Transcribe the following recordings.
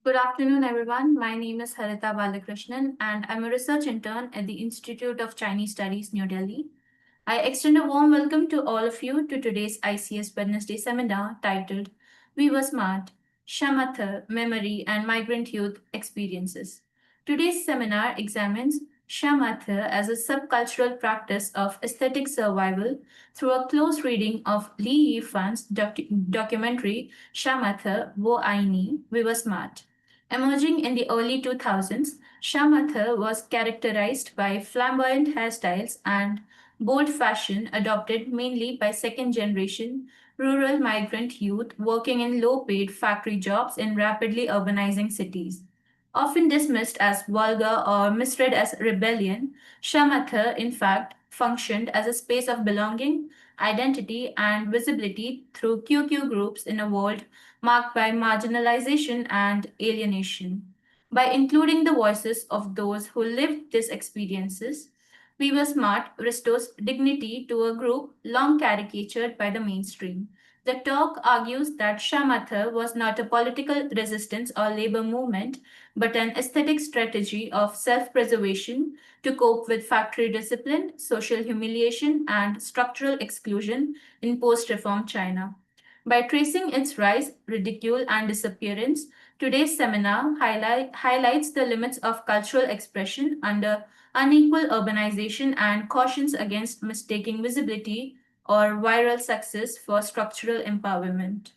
Good afternoon, everyone. My name is Harita Balakrishnan, and I'm a research intern at the Institute of Chinese Studies, New Delhi. I extend a warm welcome to all of you to today's ICS Wednesday seminar titled We Were Smart, Shamate, Memory, and Migrant Youth Experiences. Today's seminar examines Shamate as a subcultural practice of aesthetic survival through a close reading of Li Yifan's documentary Shamate, Wo Aini, We Were Smart. Emerging in the early 2000s, Shamate was characterized by flamboyant hairstyles and bold fashion adopted mainly by second generation rural migrant youth working in low paid factory jobs in rapidly urbanizing cities. Often dismissed as vulgar or misread as rebellion, Shamatha, in fact, functioned as a space of belonging, identity, and visibility through QQ groups in a world marked by marginalization and alienation. By including the voices of those who lived these experiences, We Were Smart restores dignity to a group long caricatured by the mainstream. The talk argues that Shamatha was not a political resistance or labor movement, but an aesthetic strategy of self preservation to cope with factory discipline, social humiliation, and structural exclusion in post reform China. By tracing its rise, ridicule, and disappearance, today's seminar highlights the limits of cultural expression under unequal urbanization and cautions against mistaking visibility or viral success for structural empowerment.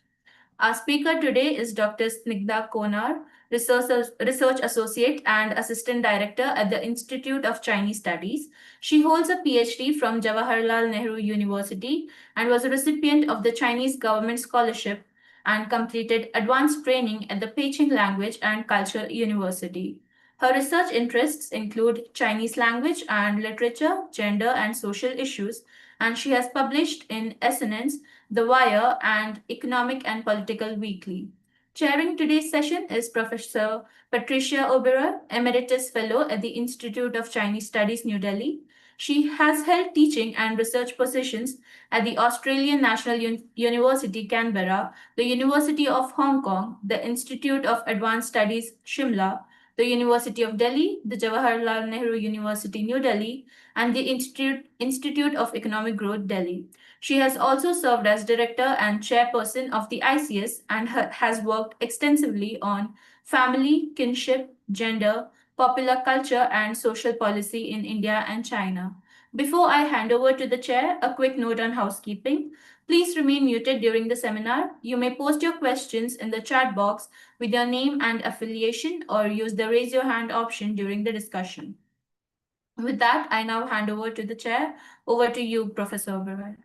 Our speaker today is Dr. Snigdha Konar, Research Associate and Assistant Director at the Institute of Chinese Studies. She holds a PhD from Jawaharlal Nehru University and was a recipient of the Chinese Government Scholarship and completed advanced training at the Beijing Language and Culture University. Her research interests include Chinese language and literature, gender and social issues, and she has published in Essence, The Wire, and Economic and Political Weekly. Chairing today's session is Professor Patricia Oberon, Emeritus Fellow at the Institute of Chinese Studies, New Delhi. She has held teaching and research positions at the Australian National University, Canberra, the University of Hong Kong, the Institute of Advanced Studies, Shimla, the University of Delhi, the Jawaharlal Nehru University, New Delhi, and the Institute of Economic Growth, Delhi. She has also served as director and chairperson of the ICS and has worked extensively on family, kinship, gender, popular culture, and social policy in India and China. Before I hand over to the chair, a quick note on housekeeping. Please remain muted during the seminar. You may post your questions in the chat box with your name and affiliation or use the raise your hand option during the discussion. With that, I now hand over to the chair. Over to you, Professor Oberoi.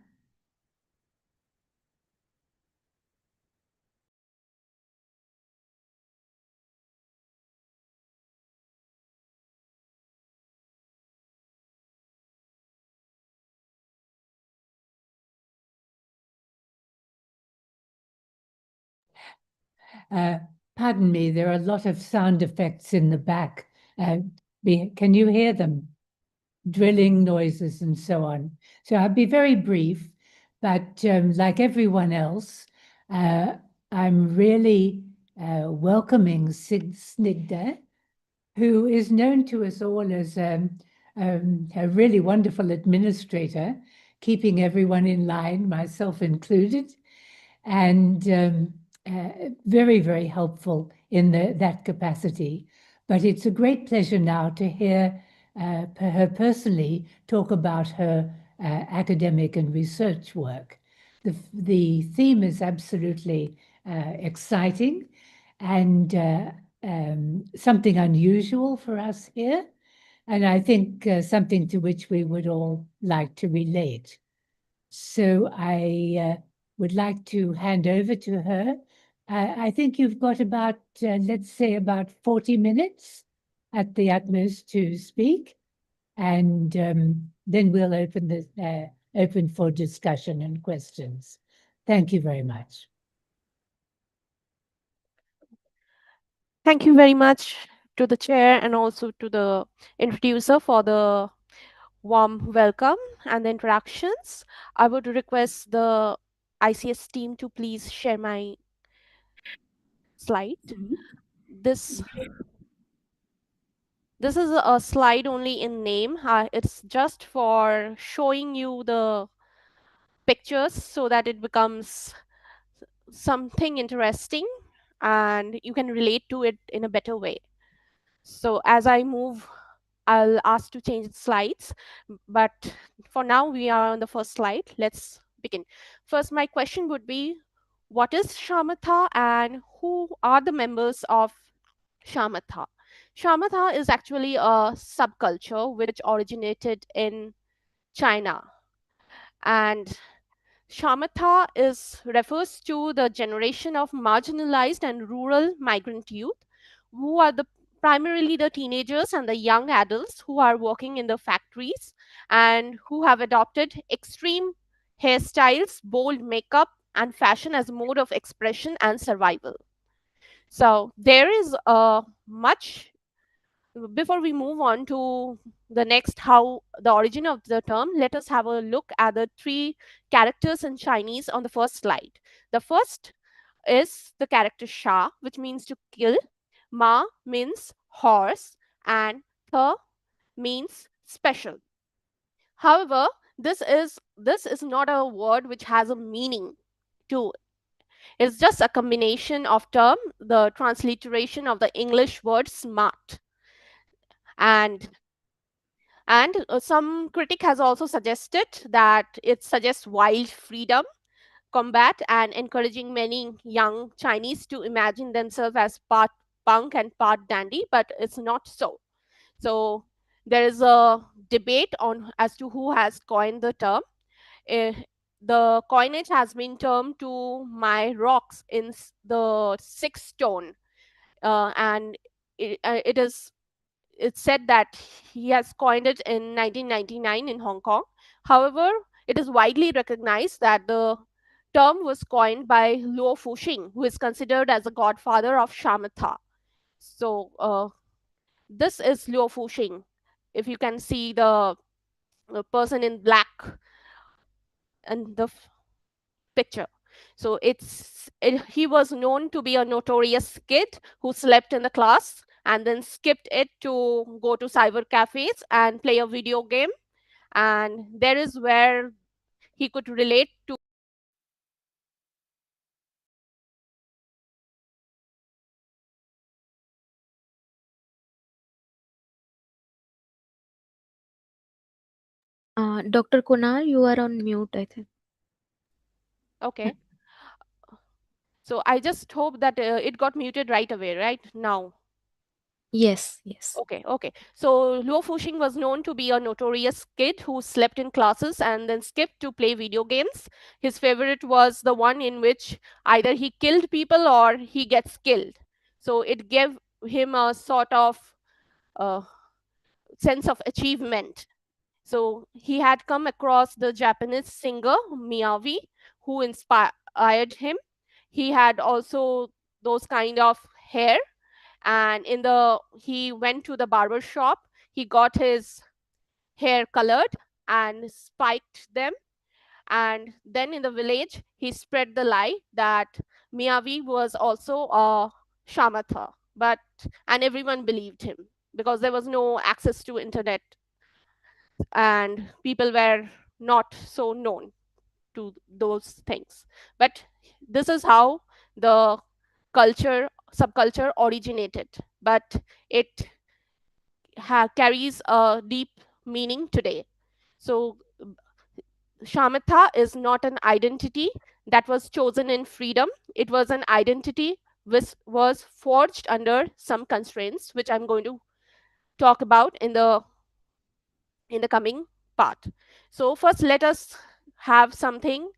Pardon me, there are a lot of sound effects in the back. Can you hear them? Drilling noises and so on. So I'll be very brief, but like everyone else, I'm really welcoming Snigdha, who is known to us all as a really wonderful administrator, keeping everyone in line, myself included, and very, very helpful in that capacity. But it's a great pleasure now to hear her personally talk about her academic and research work. The theme is absolutely exciting and something unusual for us here, and I think something to which we would all like to relate. So I would like to hand over to her. I think you've got about, let's say, about 40 minutes at the utmost to speak, and then we'll open for discussion and questions. Thank you very much. Thank you very much to the chair and also to the introducer for the warm welcome and the introductions. I would request the ICS team to please share my slide. this this is a slide only in name. It's just for showing you the pictures so that it becomes something interesting and you can relate to it in a better way. So as I move, I'll ask to change the slides, but for now we are on the first slide. Let's begin. First, my question would be, what is Shamatha and who are the members of Shamatha? Shamatha is actually a subculture which originated in China, and Shamatha refers to the generation of marginalized and rural migrant youth who are primarily the teenagers and the young adults who are working in the factories and who have adopted extreme hairstyles, bold makeup, and fashion as a mode of expression and survival. So there is a much before we move on to the next, how the origin of the term, let us have a look at the three characters in Chinese on the first slide. The first is the character Sha, which means to kill. Ma means horse, and Tha means special. However, this is not a word which has a meaning to it. It's just a combination of term, the transliteration of the English word smart. And some critic has also suggested that it suggests wild freedom, combat, and encouraging many young Chinese to imagine themselves as part punk and part dandy, but it's not so. So there is a debate on as to who has coined the term. Eh, the coinage has been termed to my rocks in the sixth stone, and it is it's said that he has coined it in 1999 in Hong Kong. However, it is widely recognized that the term was coined by Luo Fuxing, who is considered as the godfather of Shamatha. So this is Luo Fuxing. If you can see the person in black and the picture. So he was known to be a notorious kid who slept in the class and then skipped it to go to cyber cafes and play a video game. And there is where he could relate to Dr. Kunal, you are on mute, I think. okay. So I just hope that it got muted right away, right now. Yes, yes. Okay, okay. So Luo Fuxing was known to be a notorious kid who slept in classes and then skipped to play video games. His favorite was the one in which either he killed people or he gets killed. So it gave him a sort of uh, sense of achievement. So he had come across the Japanese singer Miyavi, who inspired him. He had also those kind of hair, and he went to the barber shop. He got his hair colored and spiked them, and then in the village he spread the lie that Miyavi was also a shamatha, but and everyone believed him because there was no access to internet and people were not so known to those things. But this is how the subculture originated, but it carries a deep meaning today. So Shamatha is not an identity that was chosen in freedom. It was an identity which was forged under some constraints, which I'm going to talk about in the coming part. So first, let us have something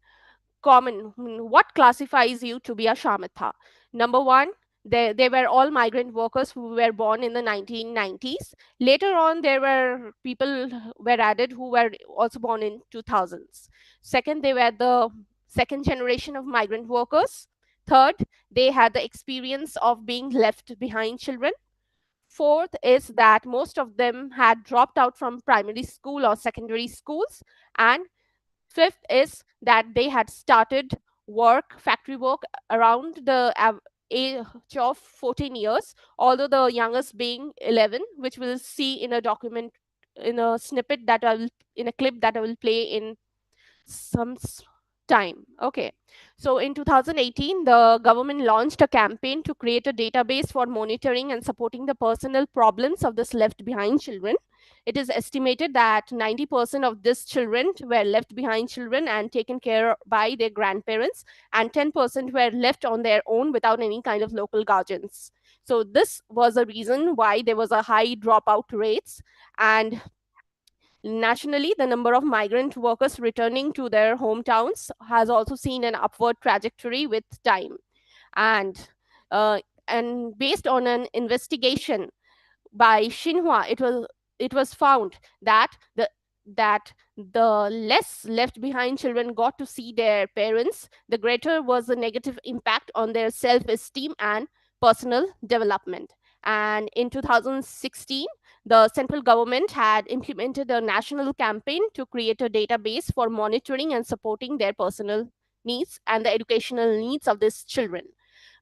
common. What classifies you to be a shamatha? Number one, they were all migrant workers who were born in the 1990s. Later on, there were people were added who were also born in 2000s. Second, they were the second generation of migrant workers. Third, they had the experience of being left behind children. Fourth is that most of them had dropped out from primary school or secondary schools. And fifth is that they had started factory work around the age of 14 years, although the youngest being 11, which we'll see in a document, in a snippet that I will, in a clip that I will play in some time. Okay. So in 2018, the government launched a campaign to create a database for monitoring and supporting the personal problems of this left behind children. It is estimated that 90% of these children were left behind children and taken care by their grandparents, and 10% were left on their own without any kind of local guardians. So this was a reason why there was a high dropout rates. And nationally, the number of migrant workers returning to their hometowns has also seen an upward trajectory with time. And uh, and based on an investigation by Xinhua, it was found that the less left behind children got to see their parents, the greater was the negative impact on their self-esteem and personal development. And in 2016, the central government had implemented a national campaign to create a database for monitoring and supporting their personal needs and the educational needs of these children.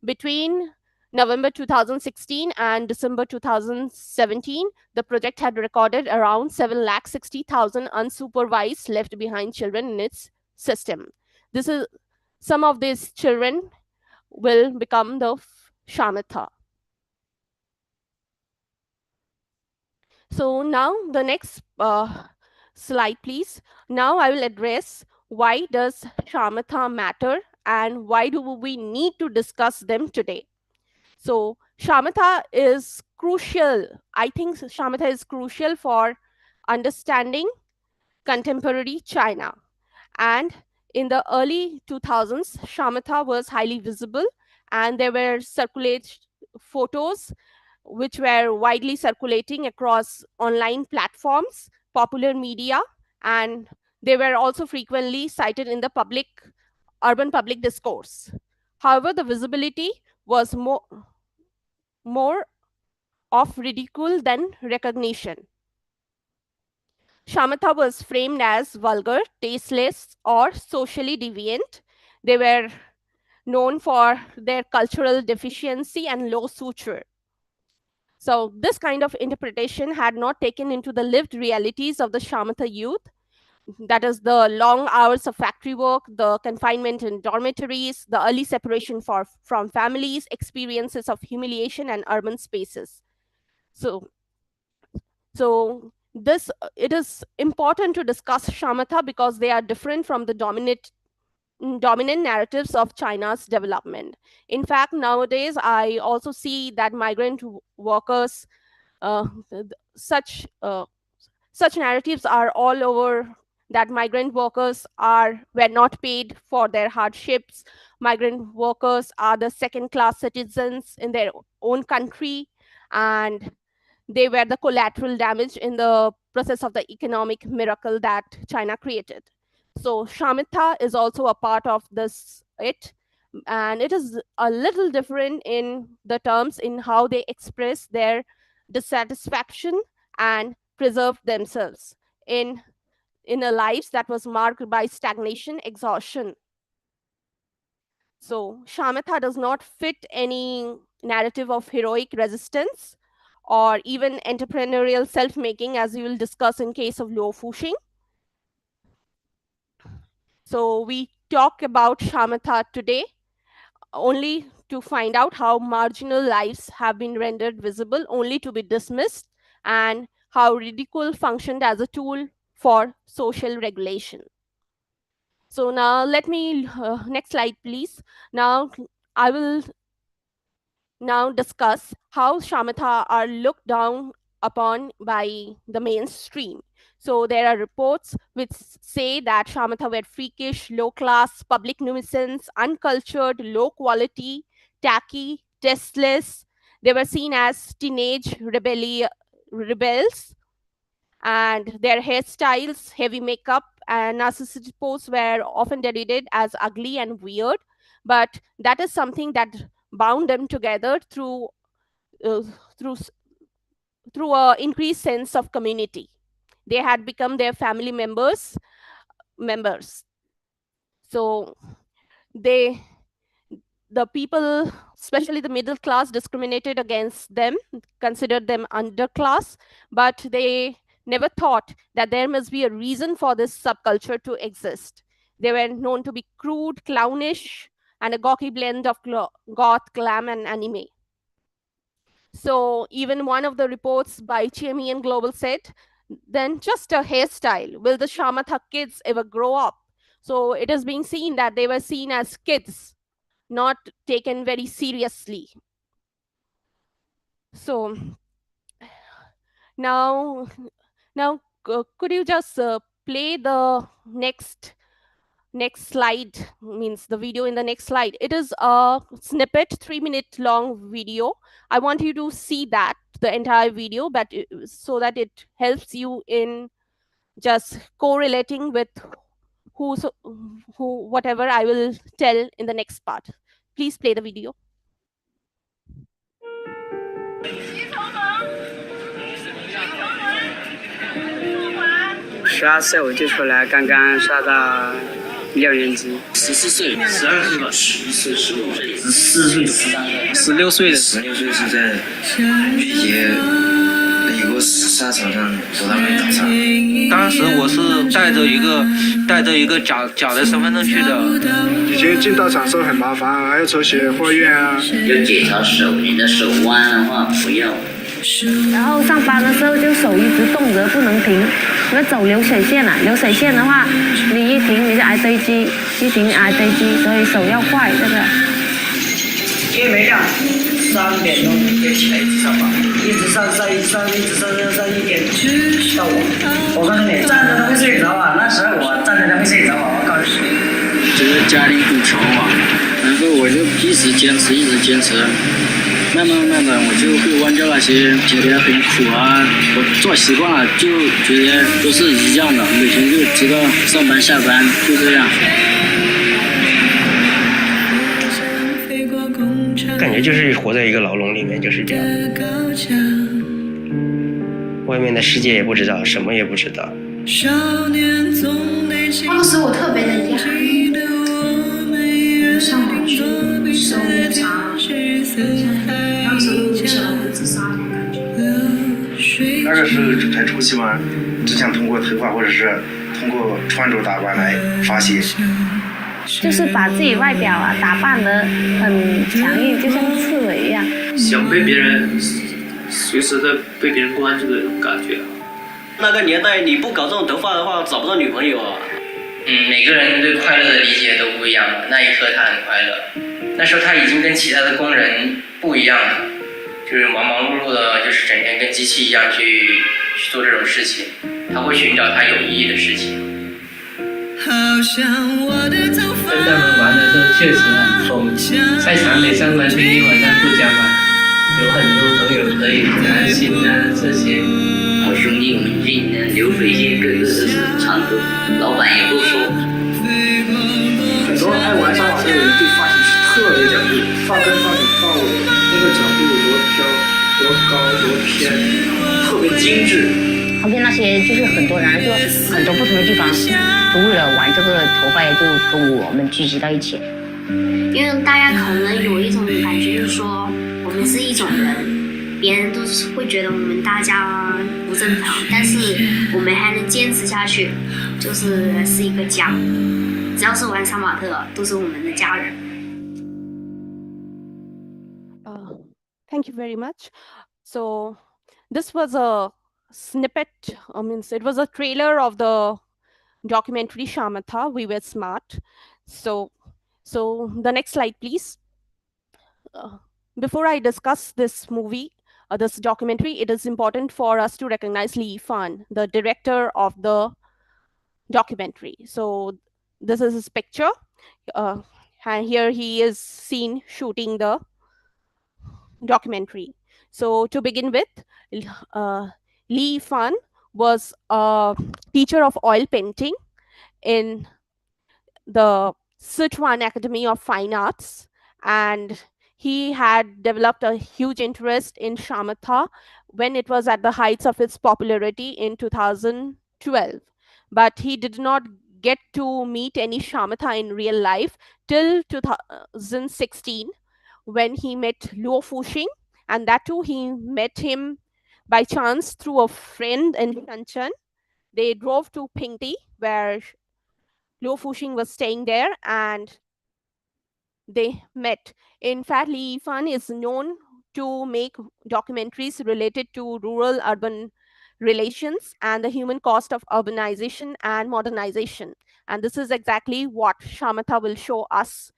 Between November 2016 and December 2017, the project had recorded around 760,000 unsupervised left behind children in its system. This is some of these children will become the Shamata. So now the next slide, please. Now I will address why does Shamata matter and why do we need to discuss them today. So Shamata is crucial. I think Shamata is crucial for understanding contemporary China. And in the early 2000s, Shamata was highly visible, and there were circulated photos which were widely circulating across online platforms, popular media, and they were also frequently cited in the urban public discourse. However, the visibility was more of ridicule than recognition. Shamata was framed as vulgar, tasteless, or socially deviant. They were known for their cultural deficiency and low suture. So, this kind of interpretation had not taken into the lived realities of the Shamata youth. That is the long hours of factory work, the confinement in dormitories, the early separation from families, experiences of humiliation and urban spaces. So, So this it is important to discuss Shamatha because they are different from the dominant narratives of China's development. In fact, nowadays I also see that migrant workers, such such narratives are all over. That migrant workers were not paid for their hardships. Migrant workers are the second class citizens in their own country, and they were the collateral damage in the process of the economic miracle that China created. So Shamitha is also a part of and it is a little different in the terms in how they express their dissatisfaction and preserve themselves in a life that was marked by stagnation, exhaustion. So Shamitha does not fit any narrative of heroic resistance or even entrepreneurial self-making, as we will discuss in case of Luo Fuxing. So we talk about Shamatha today only to find out how marginal lives have been rendered visible only to be dismissed, and how ridicule functioned as a tool for social regulation. So now let me, next slide please. Now I will now discuss how Shamatha are looked down upon by the mainstream. So there are reports which say that Shamatha were freakish, low class, public nuisance, uncultured, low quality, tacky, tasteless. They were seen as teenage rebels, and their hairstyles, heavy makeup, and narcissistic pose were often derided as ugly and weird. But that is something that bound them together uh, through through a increased sense of community. They had become their family members. So they the people, especially the middle class, discriminated against them, considered them underclass, but they never thought that there must be a reason for this subculture to exist. They were known to be crude, clownish, and a gawky blend of goth, glam, and anime. So even one of the reports by GME and Global said, then just a hairstyle. Will the Shamate kids ever grow up? So it is being seen that they were seen as kids, not taken very seriously. So now could you just play the next slide, means the video in the next slide. It is a snippet, 3-minute long video. I want you to see that, the entire video, but so that it helps you in just correlating with who whatever I will tell in the next part. Please play the video. 12岁我就出来，刚刚上到6年级。14岁、12岁吧，11岁、15岁、14岁、13岁、16岁的。16岁是在也美国沙场上和他们打仗。当时我是带着一个假的身份证去的。以前进道场时候很麻烦，还要抽血化验啊。要检查手，你的手弯的话不要。 然后上班的时候就手一直动着不能停，因为走流水线流水线的话，你一停你就挨堆积，一停挨堆积，所以手要快这个。天没亮，3点钟就起来上班，一直上1点到我告诉你，站着都会睡着啊，那时候我站着都会睡着啊，我告诉你。就是家里很穷嘛，然后我就一直坚持。 慢慢，我就会忘掉那些觉得很苦啊，我做习惯了，就觉得都是一样的，每天就知道上班下班就这样。感觉就是活在一个牢笼里面，就是这样。外面的世界也不知道，什么也不知道。当时我特别的压抑，上网去搜查。 当时我想要自杀那种感觉。那个时候才初期嘛，只想通过头发或者是通过穿着打扮来发泄。就是把自己外表打扮得很强硬，就像刺猬一样。想被别人随时的被别人关注的那种感觉。那个年代你不搞这种头发的话，找不到女朋友啊。每个人对快乐的理解都不一样嘛。那一刻他很快乐。 那时候他已经跟其他的工人不一样了，就是忙忙碌碌的，就是整天跟机器一样去做这种事情。他会寻找他有意义的事情。跟他们玩的时候确实很疯，在厂里上班，天天晚上不加班，有很多朋友可以谈心啊这些。好兄弟们进的流水线，个个都是长头，老板也不说。很多爱玩上网的人对发型是特别讲究，发根、发顶、发尾，那个角度有多飘、多高、多偏，特别精致。旁边那些就是很多人，就很多不同的地方，都为了玩这个头发，也就跟我们聚集到一起。因为大家可能有一种感觉，就是说我们是一种人，别人都是会觉得我们大家不正常，但是我们还能坚持下去，就是一个家。只要是玩杀马特，都是我们的家人。Thank you very much. So this was a snippet, means it was a trailer of the documentary Shamate, We Were Smart. So the next slide, please. Before I discuss this movie, this documentary, it is important for us to recognize Li Yifan, the director of the documentary. So this is his picture. And here he is seen shooting the documentary. So to begin with, Li Yifan was a teacher of oil painting in the Sichuan Academy of Fine Arts, and he had developed a huge interest in Shamate when it was at the heights of its popularity in 2012. But he did not get to meet any Shamata in real life till 2016, when he met Luo Fuxing, and that too he met him by chance through a friend in Shenzhen. They drove to Pingdi, where Luo Fuxing was staying there, and they met. In fact, Li Yifan is known to make documentaries related to rural-urban relations and the human cost of urbanization and modernization. And this is exactly what Shamata will show us.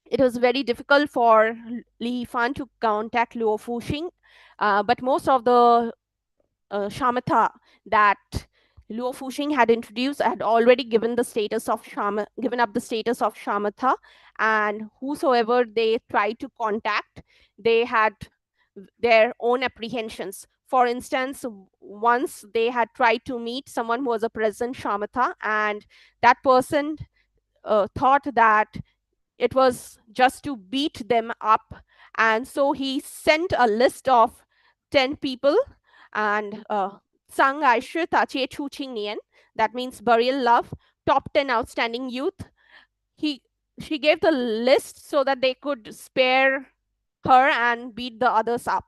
It was very difficult for Li Yifan to contact Luo Fuxing, but most of the Shamata that Luo Fuxing had introduced had already given up the status of Shamata, and whosoever they tried to contact, they had their own apprehensions. For instance, once they had tried to meet someone who was a present Shamata, and that person thought that it was just to beat them up, and so he sent a list of 10 people, and Sang Ai Shi Ta Che Chu Qing Nian, that means burial love, top 10 outstanding youth. She gave the list so that they could spare her and beat the others up.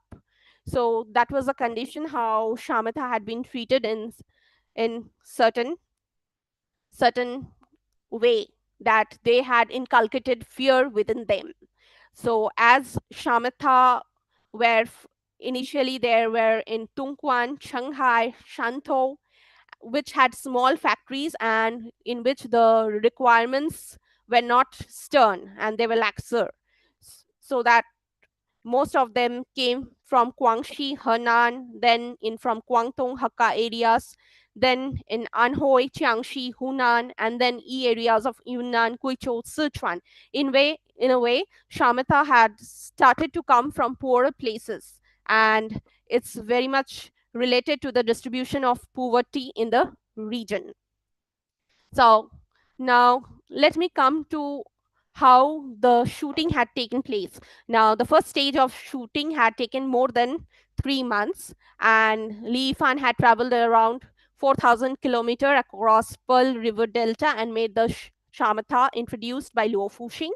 So that was a condition how Shamata had been treated in certain way, that they had inculcated fear within them. So as Shamata were initially there were in Tungquan, Shanghai, Shantou, which had small factories and in which the requirements were not stern and they were laxer. So that most of them came from Guangxi, Henan, then in from Guangdong, Hakka areas, then in Anhui, Jiangxi, Hunan, and then areas of Yunnan, Guizhou, Sichuan. In a way, Shamata had started to come from poorer places, and it's very much related to the distribution of poverty in the region. So now let me come to how the shooting had taken place. Now, the first stage of shooting had taken more than 3 months, and Li Yifan had traveled around 4,000 kilometers across Pearl River Delta and made the Shamata introduced by Luo Fuxing.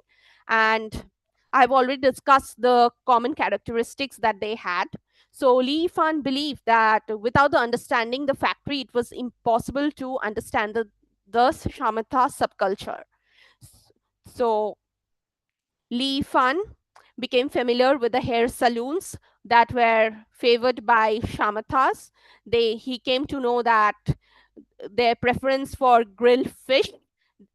And I've already discussed the common characteristics that they had. So Li Yifan believed that without the understanding the factory, it was impossible to understand the Shamata subculture. So Li Yifan became familiar with the hair salons that were favored by Shamatas. He came to know that their preference for grilled fish.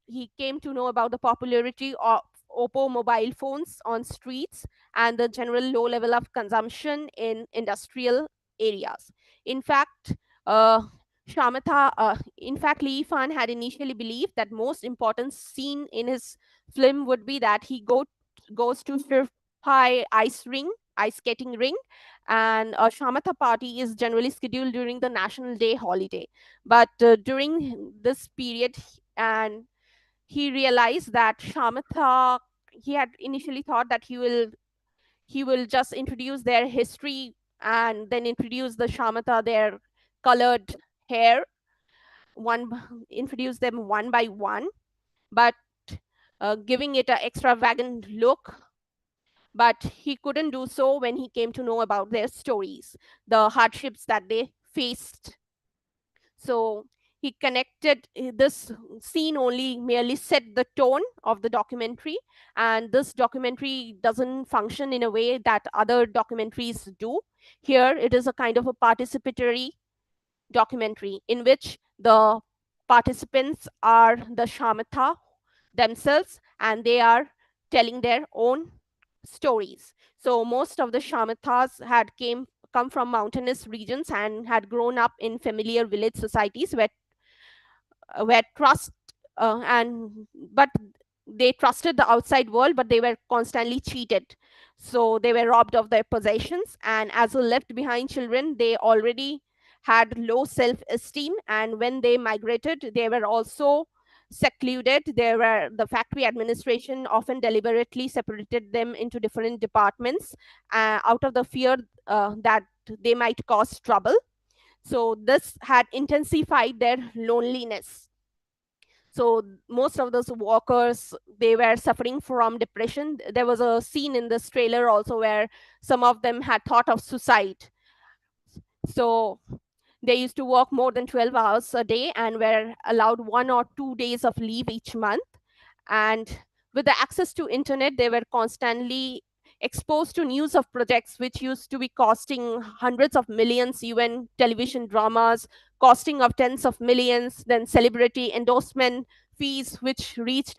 He came to know about the popularity of Oppo mobile phones on streets and the general low level of consumption in industrial areas. In fact, Li Yifan had initially believed that most important scene in his film would be that he goes to Shanghai ice skating ring, and a Shamata party is generally scheduled during the National Day holiday. But during this period, and he realized that Shamata, he had initially thought that he will just introduce their history and then introduce the Shamata, their colored hair, introduce them one by one, but giving it an extravagant look. But he couldn't do so when he came to know about their stories, the hardships that they faced. So he connected this scene only merely set the tone of the documentary, and this documentary doesn't function in a way that other documentaries do. Here it is a kind of a participatory documentary in which the participants are the Shamata themselves and they are telling their own stories. So most of the Shamatas had come from mountainous regions and had grown up in familiar village societies where trust but they trusted the outside world, but they were constantly cheated. So they were robbed of their possessions, and as a left behind children, they already had low self-esteem, and when they migrated, they were also secluded. The factory administration often deliberately separated them into different departments out of the fear that they might cause trouble. So this had intensified their loneliness. So most of those workers, they were suffering from depression. There was a scene in this trailer also where some of them had thought of suicide. So they used to work more than 12 hours a day and were allowed 1 or 2 days of leave each month. And with the access to internet, they were constantly exposed to news of projects which used to be costing hundreds of millions, UN television dramas costing of tens of millions, then celebrity endorsement fees which reached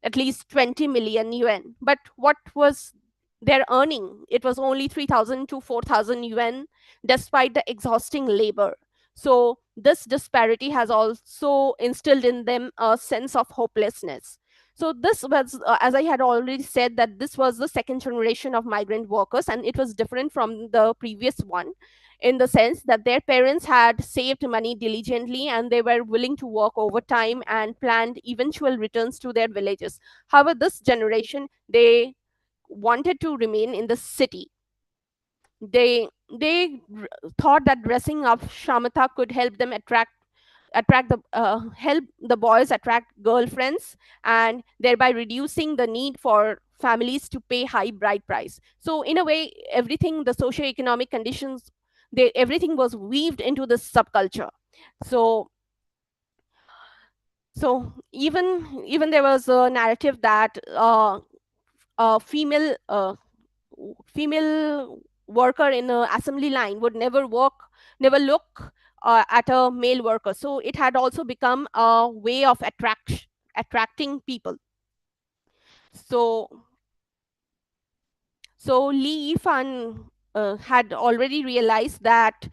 at least 20 million UN. But what was their earning? It was only 3,000 to 4,000 UN, despite the exhausting labor. So this disparity has also instilled in them a sense of hopelessness. So this was, as I had already said, that this was the second generation of migrant workers, and it was different from the previous one in the sense that their parents had saved money diligently and they were willing to work overtime and planned eventual returns to their villages. However, this generation, they wanted to remain in the city. They thought that dressing up Shamata could help them attract the help the boys attract girlfriends, and thereby reducing the need for families to pay high bride price. So in a way, everything, the socio-economic conditions, everything was weaved into this subculture. So even there was a narrative that a female worker in an assembly line would never look at a male worker. So it had also become a way of attracting people. So Li Yifan had already realized that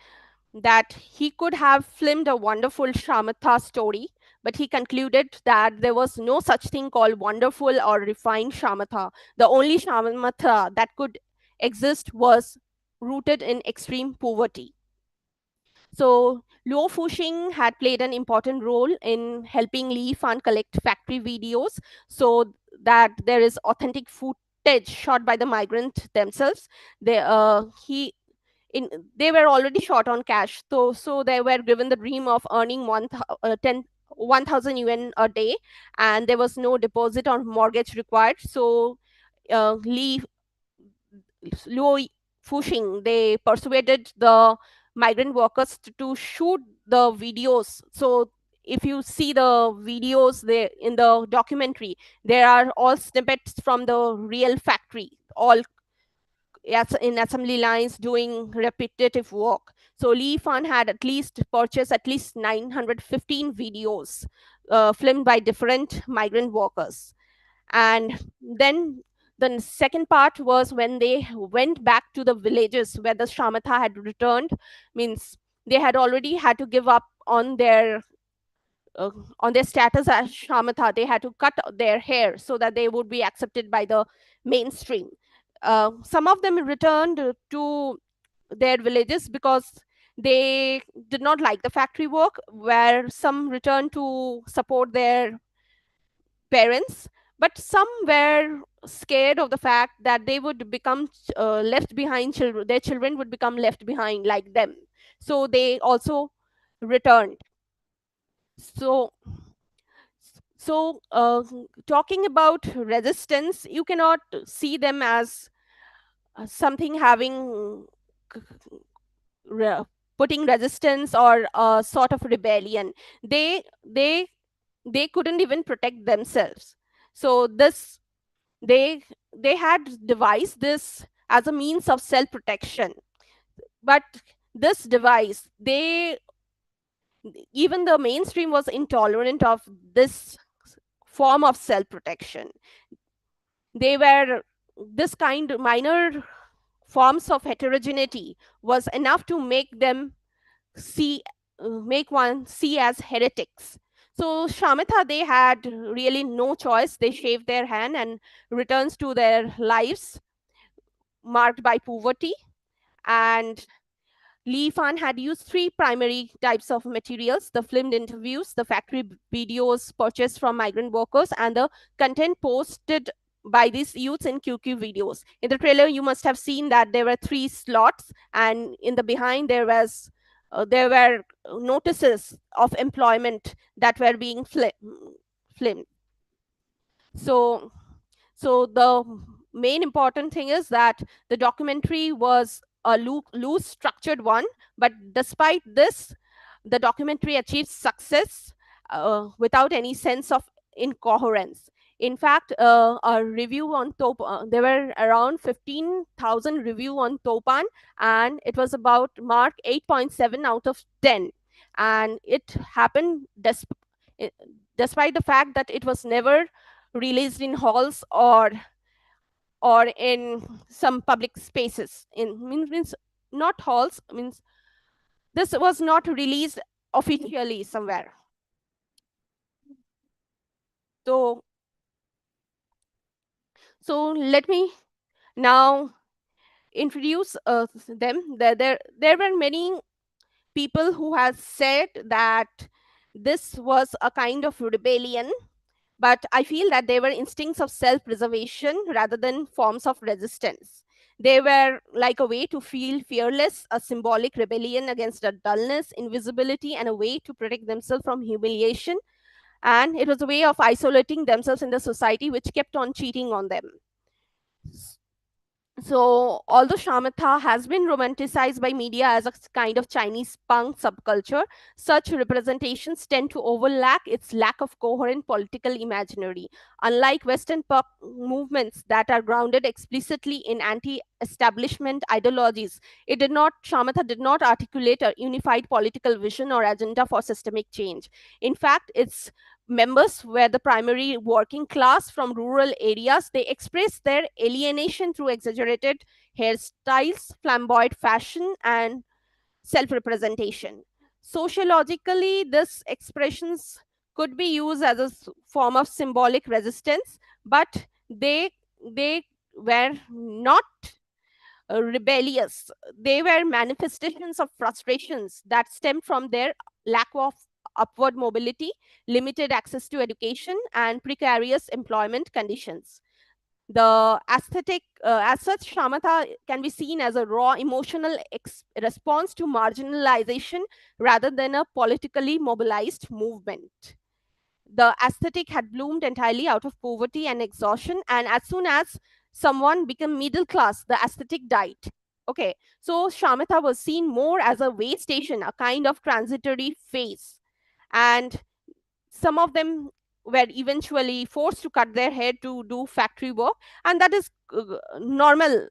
he could have filmed a wonderful Shamatha story, but he concluded that there was no such thing called wonderful or refined Shamatha. The only Shamatha that could exist was rooted in extreme poverty. So Luo Fuxing had played an important role in helping Li Yifan collect factory videos so that there is authentic footage shot by the migrant themselves. They were already short on cash, so they were given the dream of earning 1,000 UN a day, and there was no deposit or mortgage required. So Luo Fuxing, they persuaded the migrant workers to shoot the videos. So if you see the videos there in the documentary, there are all snippets from the real factory, all in assembly lines doing repetitive work. So Li Fan had at least purchased at least 915 videos filmed by different migrant workers. And then the second part was when they went back to the villages where the Shamatha had returned, means they had already had to give up on their status as Shamatha. They had to cut their hair so that they would be accepted by the mainstream. Some of them returned to their villages because they did not like the factory work, where some returned to support their parents, but some were scared of the fact that they would become left behind. Their children would become left behind like them, so they also returned. So talking about resistance, you cannot see them as something having putting resistance or a sort of rebellion. They couldn't even protect themselves. So they had devised this as a means of self-protection. But this device, even the mainstream was intolerant of this form of self-protection. They were this kind of minor forms of heterogeneity was enough to make one see as heretics. So Shamatha, they had really no choice. They shaved their hand and returns to their lives marked by poverty. And Li Fan had used three primary types of materials: the filmed interviews, the factory videos purchased from migrant workers, and the content posted by these youths in QQ videos. In the trailer, you must have seen that there were 3 slots, and in the behind there were notices of employment that were being film. So the main important thing is that the documentary was a loose structured one, but despite this, the documentary achieved success without any sense of incoherence. In fact, a review on there were around 15,000 review on Topan, and it was about mark 8.7 out of 10. And it happened despite the fact that it was never released in halls or in some public spaces. Means not halls, means this was not released officially somewhere. So let me now introduce them. There were many people who have said that this was a kind of rebellion, but I feel that they were instincts of self-preservation rather than forms of resistance. They were like a way to feel fearless, a symbolic rebellion against a dullness, invisibility, and a way to protect themselves from humiliation. And it was a way of isolating themselves in the society which kept on cheating on them. So, although Shamata has been romanticized by media as a kind of Chinese punk subculture, such representations tend to overlap its lack of coherent political imaginary. Unlike Western pop movements that are grounded explicitly in anti-establishment ideologies, Shamata did not articulate a unified political vision or agenda for systemic change. In fact, its members were the primary working class from rural areas. They expressed their alienation through exaggerated hairstyles, flamboyant fashion, and self-representation. Sociologically, these expressions could be used as a form of symbolic resistance, but they were not rebellious. They were manifestations of frustrations that stemmed from their lack of upward mobility, limited access to education, and precarious employment conditions. The aesthetic, as such, Shamata can be seen as a raw emotional response to marginalization rather than a politically mobilized movement. The aesthetic had bloomed entirely out of poverty and exhaustion, and as soon as someone became middle class, the aesthetic died. Okay, so Shamata was seen more as a way station, a kind of transitory phase. And some of them were eventually forced to cut their hair to do factory work, and that is normal,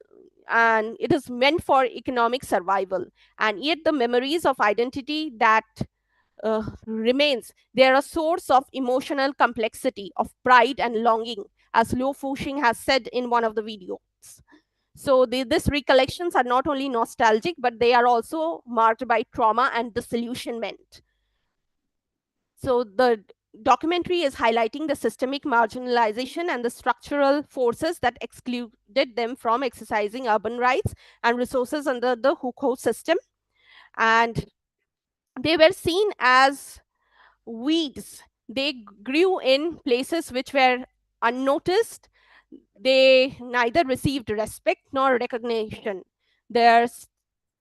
and it is meant for economic survival. And yet the memories of identity that remains, they are a source of emotional complexity, of pride and longing, as Liu Fuxing has said in one of the videos. So these recollections are not only nostalgic, but they are also marked by trauma and disillusionment. So the documentary is highlighting the systemic marginalization and the structural forces that excluded them from exercising urban rights and resources under the hukou system. And they were seen as weeds. They grew in places which were unnoticed. They neither received respect nor recognition. Their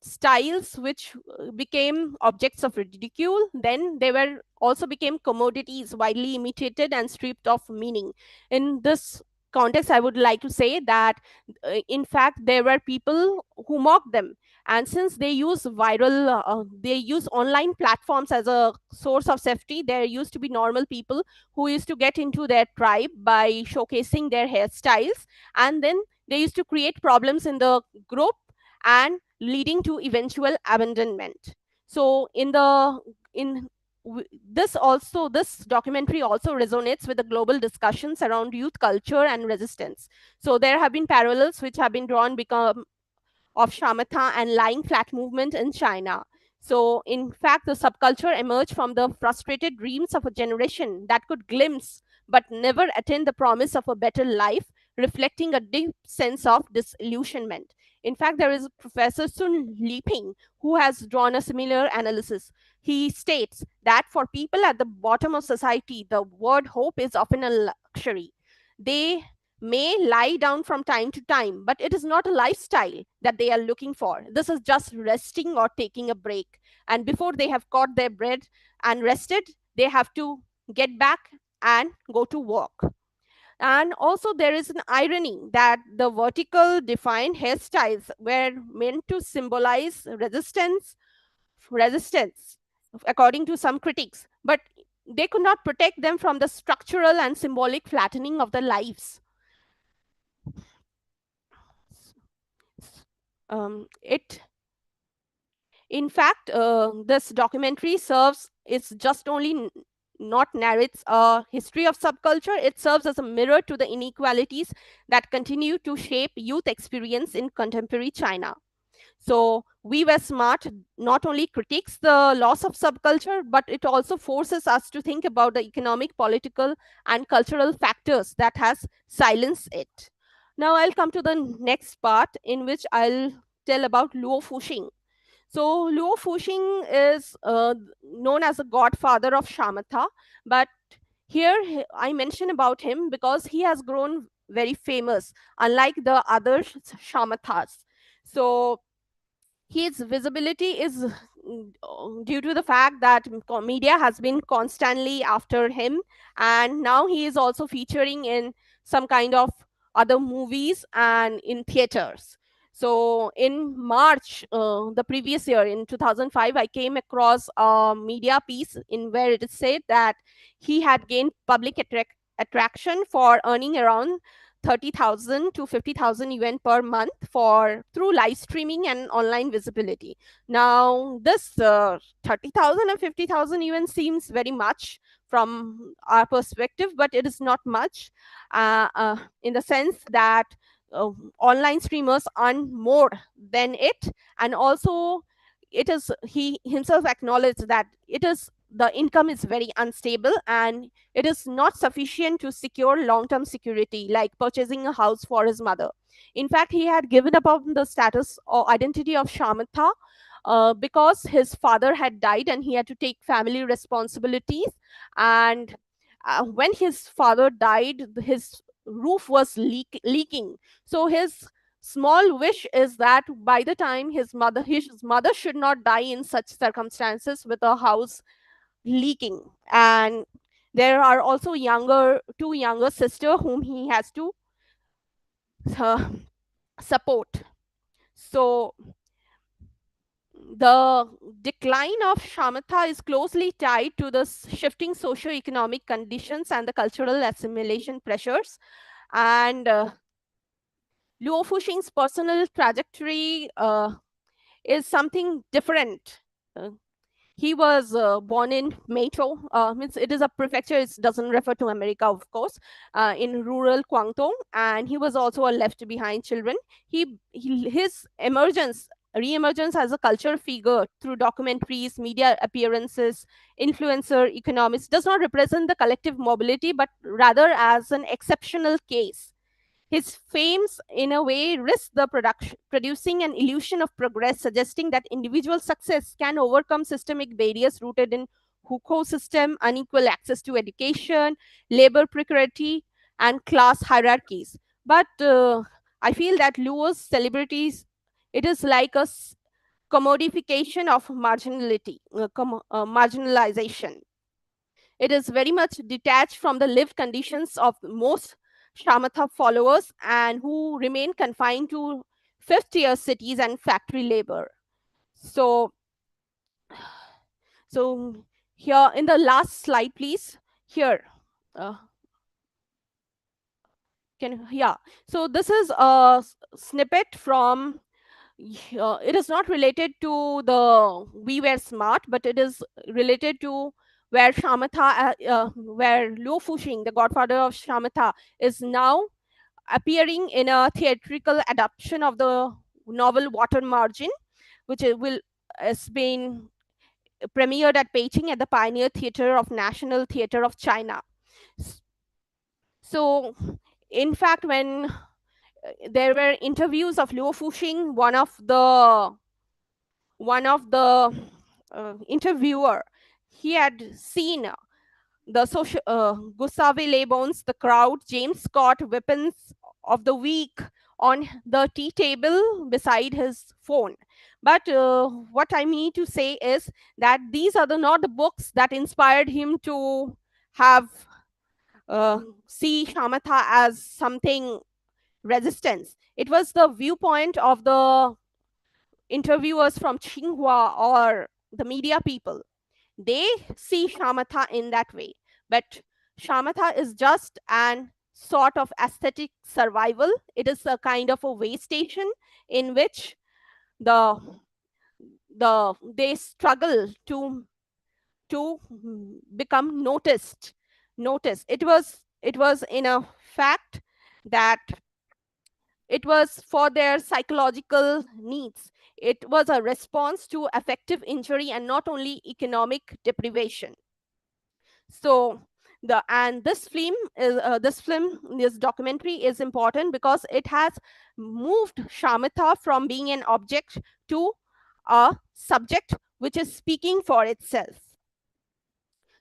styles which became objects of ridicule, then they were also became commodities widely imitated and stripped of meaning. In this context, I would like to say that in fact there were people who mocked them, and since they use they use online platforms as a source of safety, there used to be normal people who used to get into their tribe by showcasing their hairstyles, and then they used to create problems in the group and leading to eventual abandonment. So this documentary also resonates with the global discussions around youth culture and resistance. So there have been parallels which have been drawn of Shamatha and lying flat movement in China. So in fact, the subculture emerged from the frustrated dreams of a generation that could glimpse but never attain the promise of a better life, reflecting a deep sense of disillusionment. In fact, there is Professor Sun Liping who has drawn a similar analysis. He states that for people at the bottom of society, the word hope is often a luxury. They may lie down from time to time, but it is not a lifestyle that they are looking for. This is just resting or taking a break. And before they have caught their breath and rested, they have to get back and go to work. And also there is an irony that the vertical defined hairstyles were meant to symbolize resistance, according to some critics, but they could not protect them from the structural and symbolic flattening of their lives. It in fact, this documentary serves, it's just only not narrates a history of subculture, it serves as a mirror to the inequalities that continue to shape youth experience in contemporary China. So We Were Smart not only critiques the loss of subculture, but it also forces us to think about the economic, political, and cultural factors that has silenced it. Now I'll come to the next part in which I'll tell about Luo Fuxing. So Luo Fuxing is known as the godfather of Shamatha, but here I mention about him because he has grown very famous, unlike the other Shamathas. So his visibility is due to the fact that media has been constantly after him, and now he is also featuring in some kind of other movies and in theaters. So in March, the previous year, in 2005, I came across a media piece in where it is said that he had gained public attraction for earning around 30,000 to 50,000 yuan per month for through live streaming and online visibility. Now, this 30,000 and 50,000 yuan seems very much from our perspective, but it is not much in the sense that online streamers earn more than it, and also it is, he himself acknowledged that it is, the income is very unstable and it is not sufficient to secure long-term security, like purchasing a house for his mother. In fact, he had given up on the status or identity of Shamatha because his father had died and he had to take family responsibilities. And when his father died, his roof was leaking. So his small wish is that by the time his mother should not die in such circumstances with a house leaking. And there are also two younger sister whom he has to support. So the decline of Shamatha is closely tied to the shifting socio-economic conditions and the cultural assimilation pressures. And Luo Fuxing's personal trajectory is something different. He was born in Meizhou, means it is a prefecture, it doesn't refer to America, of course, in rural Guangdong, and he was also a left behind children. His re-emergence as a culture figure through documentaries, media appearances, influencer economics does not represent the collective mobility, but rather as an exceptional case. His fames, in a way, risk the producing an illusion of progress, suggesting that individual success can overcome systemic barriers rooted in hukou system, unequal access to education, labor precarity, and class hierarchies. But I feel that Luo's celebrities, it is like a commodification of marginalization. It is very much detached from the lived conditions of most Shamatha followers and who remain confined to fifth-tier cities and factory labor. So here in the last slide, please. Here, So this is a snippet from. It is not related to the We Were Smart, but it is related to where where Luo Fuxing, the godfather of Shamatha, is now appearing in a theatrical adaptation of the novel Water Margin, which has been premiered at Beijing at the Pioneer Theatre of National Theatre of China. So, in fact, when there were interviews of Luo Fuxing, one of the interviewer, he had seen the social Gustave Le Bon's The Crowd, James Scott, Weapons of the Week on the tea table beside his phone. But what I mean to say is that these are not the books that inspired him to have see shamatha as something resistance. It was the viewpoint of the interviewers from Tsinghua or the media people. They see shamatha in that way. But shamatha is just an sort of aesthetic survival. It is a kind of a way station in which they struggle to become noticed. It was in a fact that it was for their psychological needs. It was a response to affective injury and not only economic deprivation. So this documentary is important because it has moved shamatha from being an object to a subject which is speaking for itself.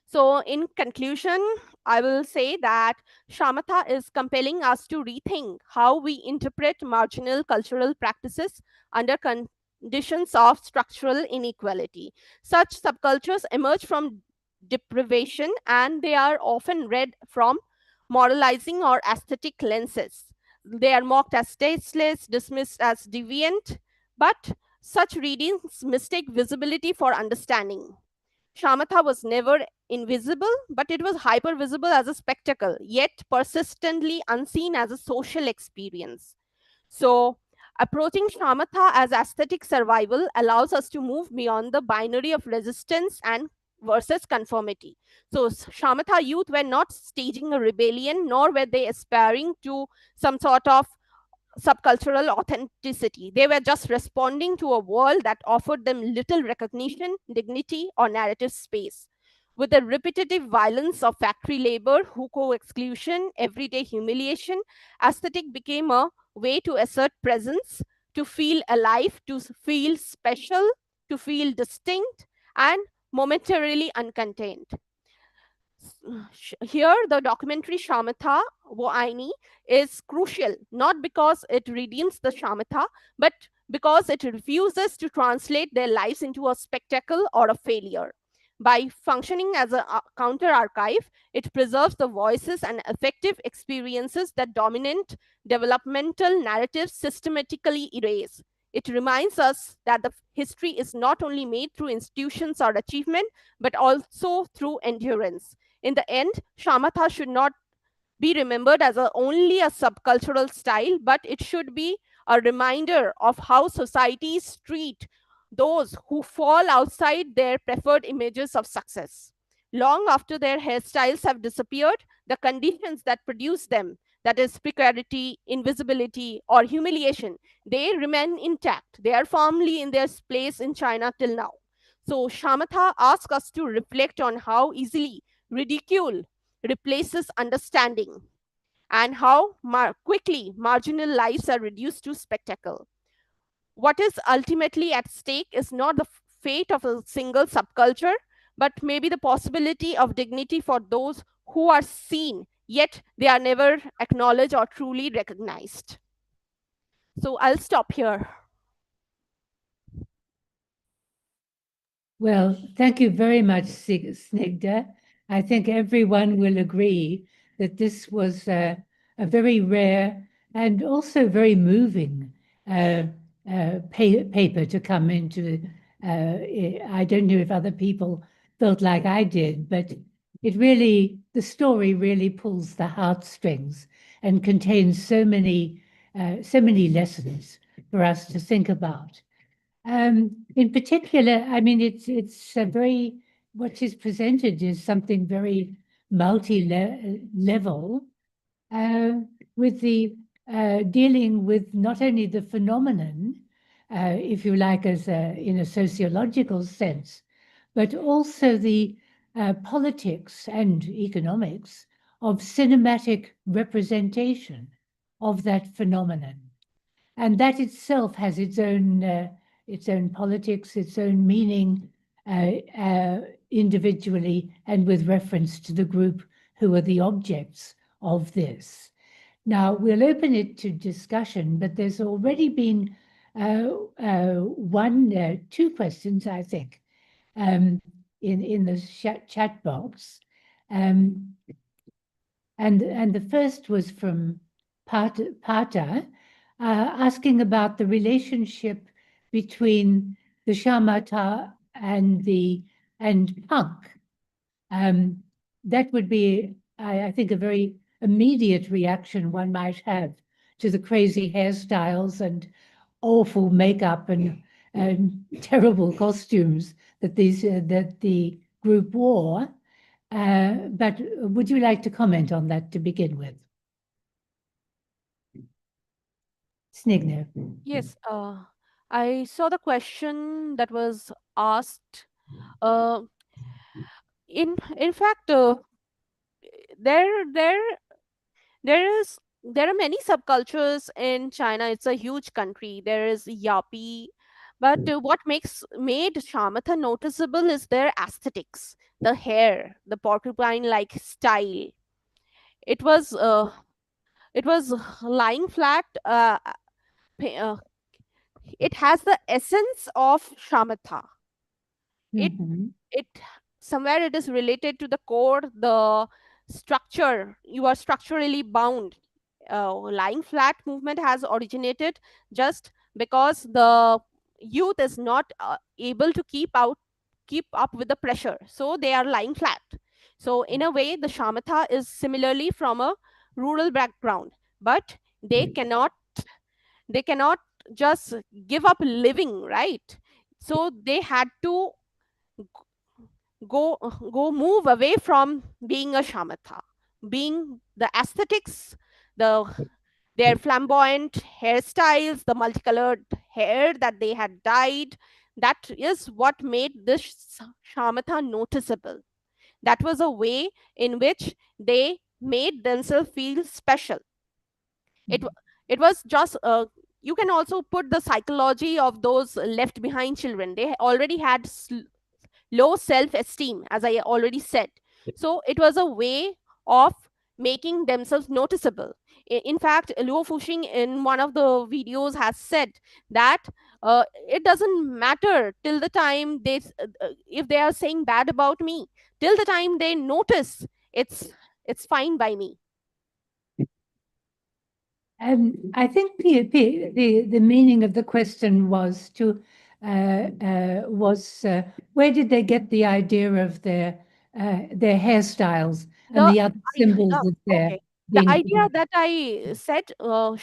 So in conclusion, I will say that shamatha is compelling us to rethink how we interpret marginal cultural practices under conditions of structural inequality. Such subcultures emerge from deprivation and they are often read from moralizing or aesthetic lenses. They are mocked as tasteless, dismissed as deviant, but such readings mistake visibility for understanding. Shamatha was never invisible, but it was hyper visible as a spectacle, yet persistently unseen as a social experience. So, approaching shamatha as aesthetic survival allows us to move beyond the binary of resistance and versus conformity. So, shamatha youth were not staging a rebellion, nor were they aspiring to some sort of subcultural authenticity. They were just responding to a world that offered them little recognition, dignity, or narrative space. With the repetitive violence of factory labor, hukou exclusion, everyday humiliation, aesthetic became a way to assert presence, to feel alive, to feel special, to feel distinct, and momentarily uncontained. Here, the documentary Shamatha Wo Aini is crucial, not because it redeems the shamatha, but because it refuses to translate their lives into a spectacle or a failure. By functioning as a counter archive, it preserves the voices and affective experiences that dominant developmental narratives systematically erase. It reminds us that the history is not only made through institutions or achievement, but also through endurance. In the end, shamatha should not be remembered as only a subcultural style, but it should be a reminder of how societies treat those who fall outside their preferred images of success. Long after their hairstyles have disappeared, the conditions that produce them, that is precarity, invisibility, or humiliation, they remain intact. They are firmly in their place in China till now. So shamatha asks us to reflect on how easily ridicule replaces understanding and how quickly marginal lives are reduced to spectacle. What is ultimately at stake is not the fate of a single subculture, but maybe the possibility of dignity for those who are seen, yet they are never acknowledged or truly recognized. So I'll stop here. Well, thank you very much, Snigdha. I think everyone will agree that this was a very rare and also very moving paper to come into. I don't know if other people felt like I did, but the story really pulls the heartstrings and contains so many lessons for us to think about. In particular, I mean, it's a very, what is presented is something very multi-level with the dealing with not only the phenomenon, if you like, as in a sociological sense, but also the politics and economics of cinematic representation of that phenomenon. And that itself has its own politics, its own meaning individually and with reference to the group who are the objects of this. Now, we'll open it to discussion, but there's already been two questions, I think, in the chat box. And And the first was from Pata, asking about the relationship between the Shamata and punk. That would be, I think, a very immediate reaction one might have to the crazy hairstyles and awful makeup and terrible costumes that the group wore. But would you like to comment on that to begin with? Snigner. Yes, I saw the question that was asked. Uh, in fact, there there there are many subcultures in China. It's a huge country. There is Yapi, but what made Shamatha noticeable is their aesthetics, the hair, the porcupine-like style. It was uh, it was lying flat. Pa- uh, it has the essence of Shamatha. It Mhm. it somewhere it is related to the core, the structure. You are structurally bound. Lying flat movement has originated just because the youth is not able to keep up with the pressure, so they are lying flat. So in a way, the Shamatha is similarly from a rural background, but they cannot they cannot just give up living, right? So they had to go move away from being a shamatha, being the aesthetics, the their flamboyant hairstyles, the multicolored hair that they had dyed. That is what made this shamatha noticeable. That was a way in which they made themselves feel special. It was just you can also put the psychology of those left behind children. They already had low self esteem, as I already said. So it was a way of making themselves noticeable. In fact, Luo Fuxing in one of the videos has said that it doesn't matter till the time if they are saying bad about me, till the time they notice, it's fine by me. I think the meaning of the question was where did they get the idea of their hairstyles and The the other symbols that they're okay, the being idea that I said, Luo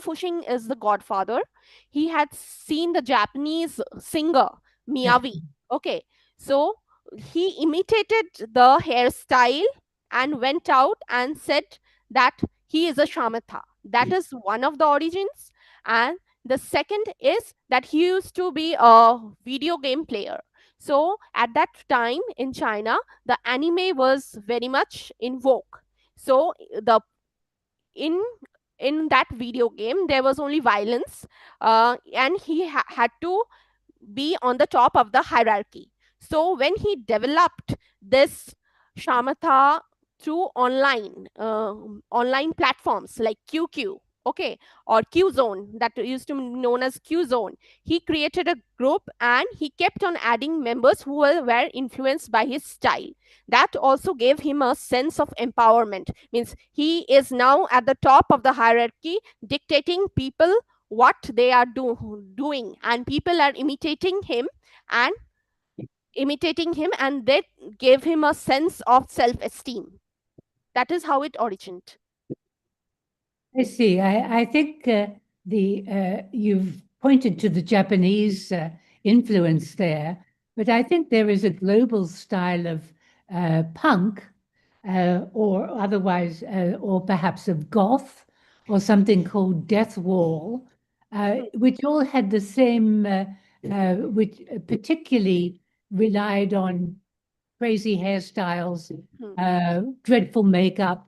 Fuxing is the godfather. He had seen the Japanese singer Miyavi. Okay, so he imitated the hairstyle and went out and said that he is a shamatha. That is one of the origins. And the second is that he used to be a video game player. So at that time in China, the anime was very much in vogue. So the in in that video game there was only violence, and he had to be on the top of the hierarchy. So when he developed this shamatha through online platforms like QQ, okay, or Q Zone, that used to be known as Q Zone, he created a group and he kept on adding members who were influenced by his style. That also gave him a sense of empowerment. Means he is now at the top of the hierarchy, dictating people what they are doing, and people are and imitating him, and that gave him a sense of self-esteem. That is how it originated. I see. I think you've pointed to the Japanese influence there, but I think there is a global style of punk, or otherwise, or perhaps of goth, or something called death wall, which all had the same, which particularly relied on crazy hairstyles, dreadful makeup,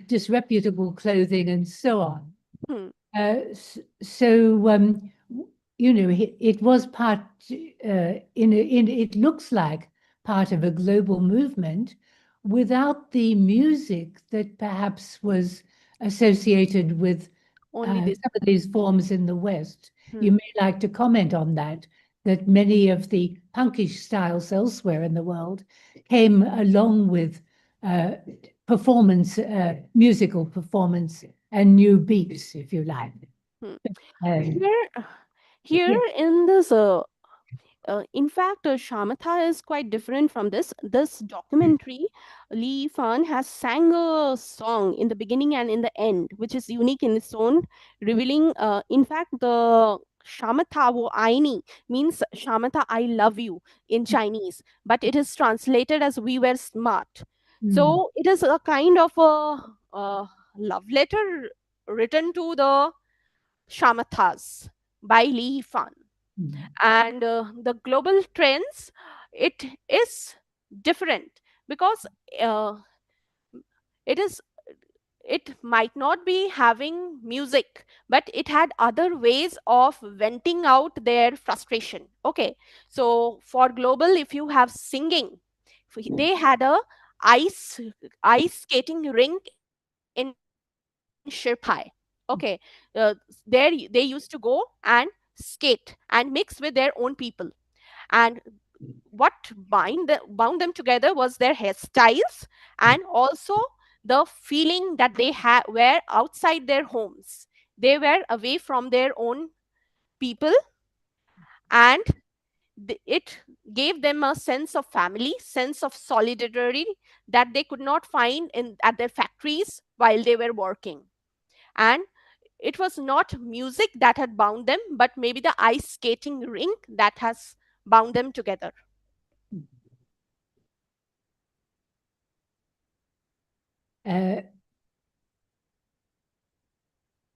disreputable clothing, and so on. It was part it looks like part of a global movement without the music that perhaps was associated with some of these forms in the West. You may like to comment on that many of the punkish styles elsewhere in the world came along with performance, musical performance, and new beats, if you like. Here in this, in fact, Shamata is quite different from this. This documentary, Li Yifan has sang a song in the beginning and in the end, which is unique in its own, revealing, in fact, the Shamata wo aini means Shamata, I love you in Chinese, but it is translated as we were smart. So it is a kind of a love letter written to the Shamatas by Li Yifan. And the global trends, it is different because it might not be having music, but it had other ways of venting out their frustration. Okay, so for global, if you have singing, they had a ice skating rink in Shanghai. Okay, there they used to go and skate and mix with their own people. And what bound them together was their hairstyles, and also the feeling that they were outside their homes. They were away from their own people, and it gave them a sense of family, sense of solidarity that they could not find at their factories while they were working. And it was not music that had bound them, but maybe the ice skating rink that has bound them together.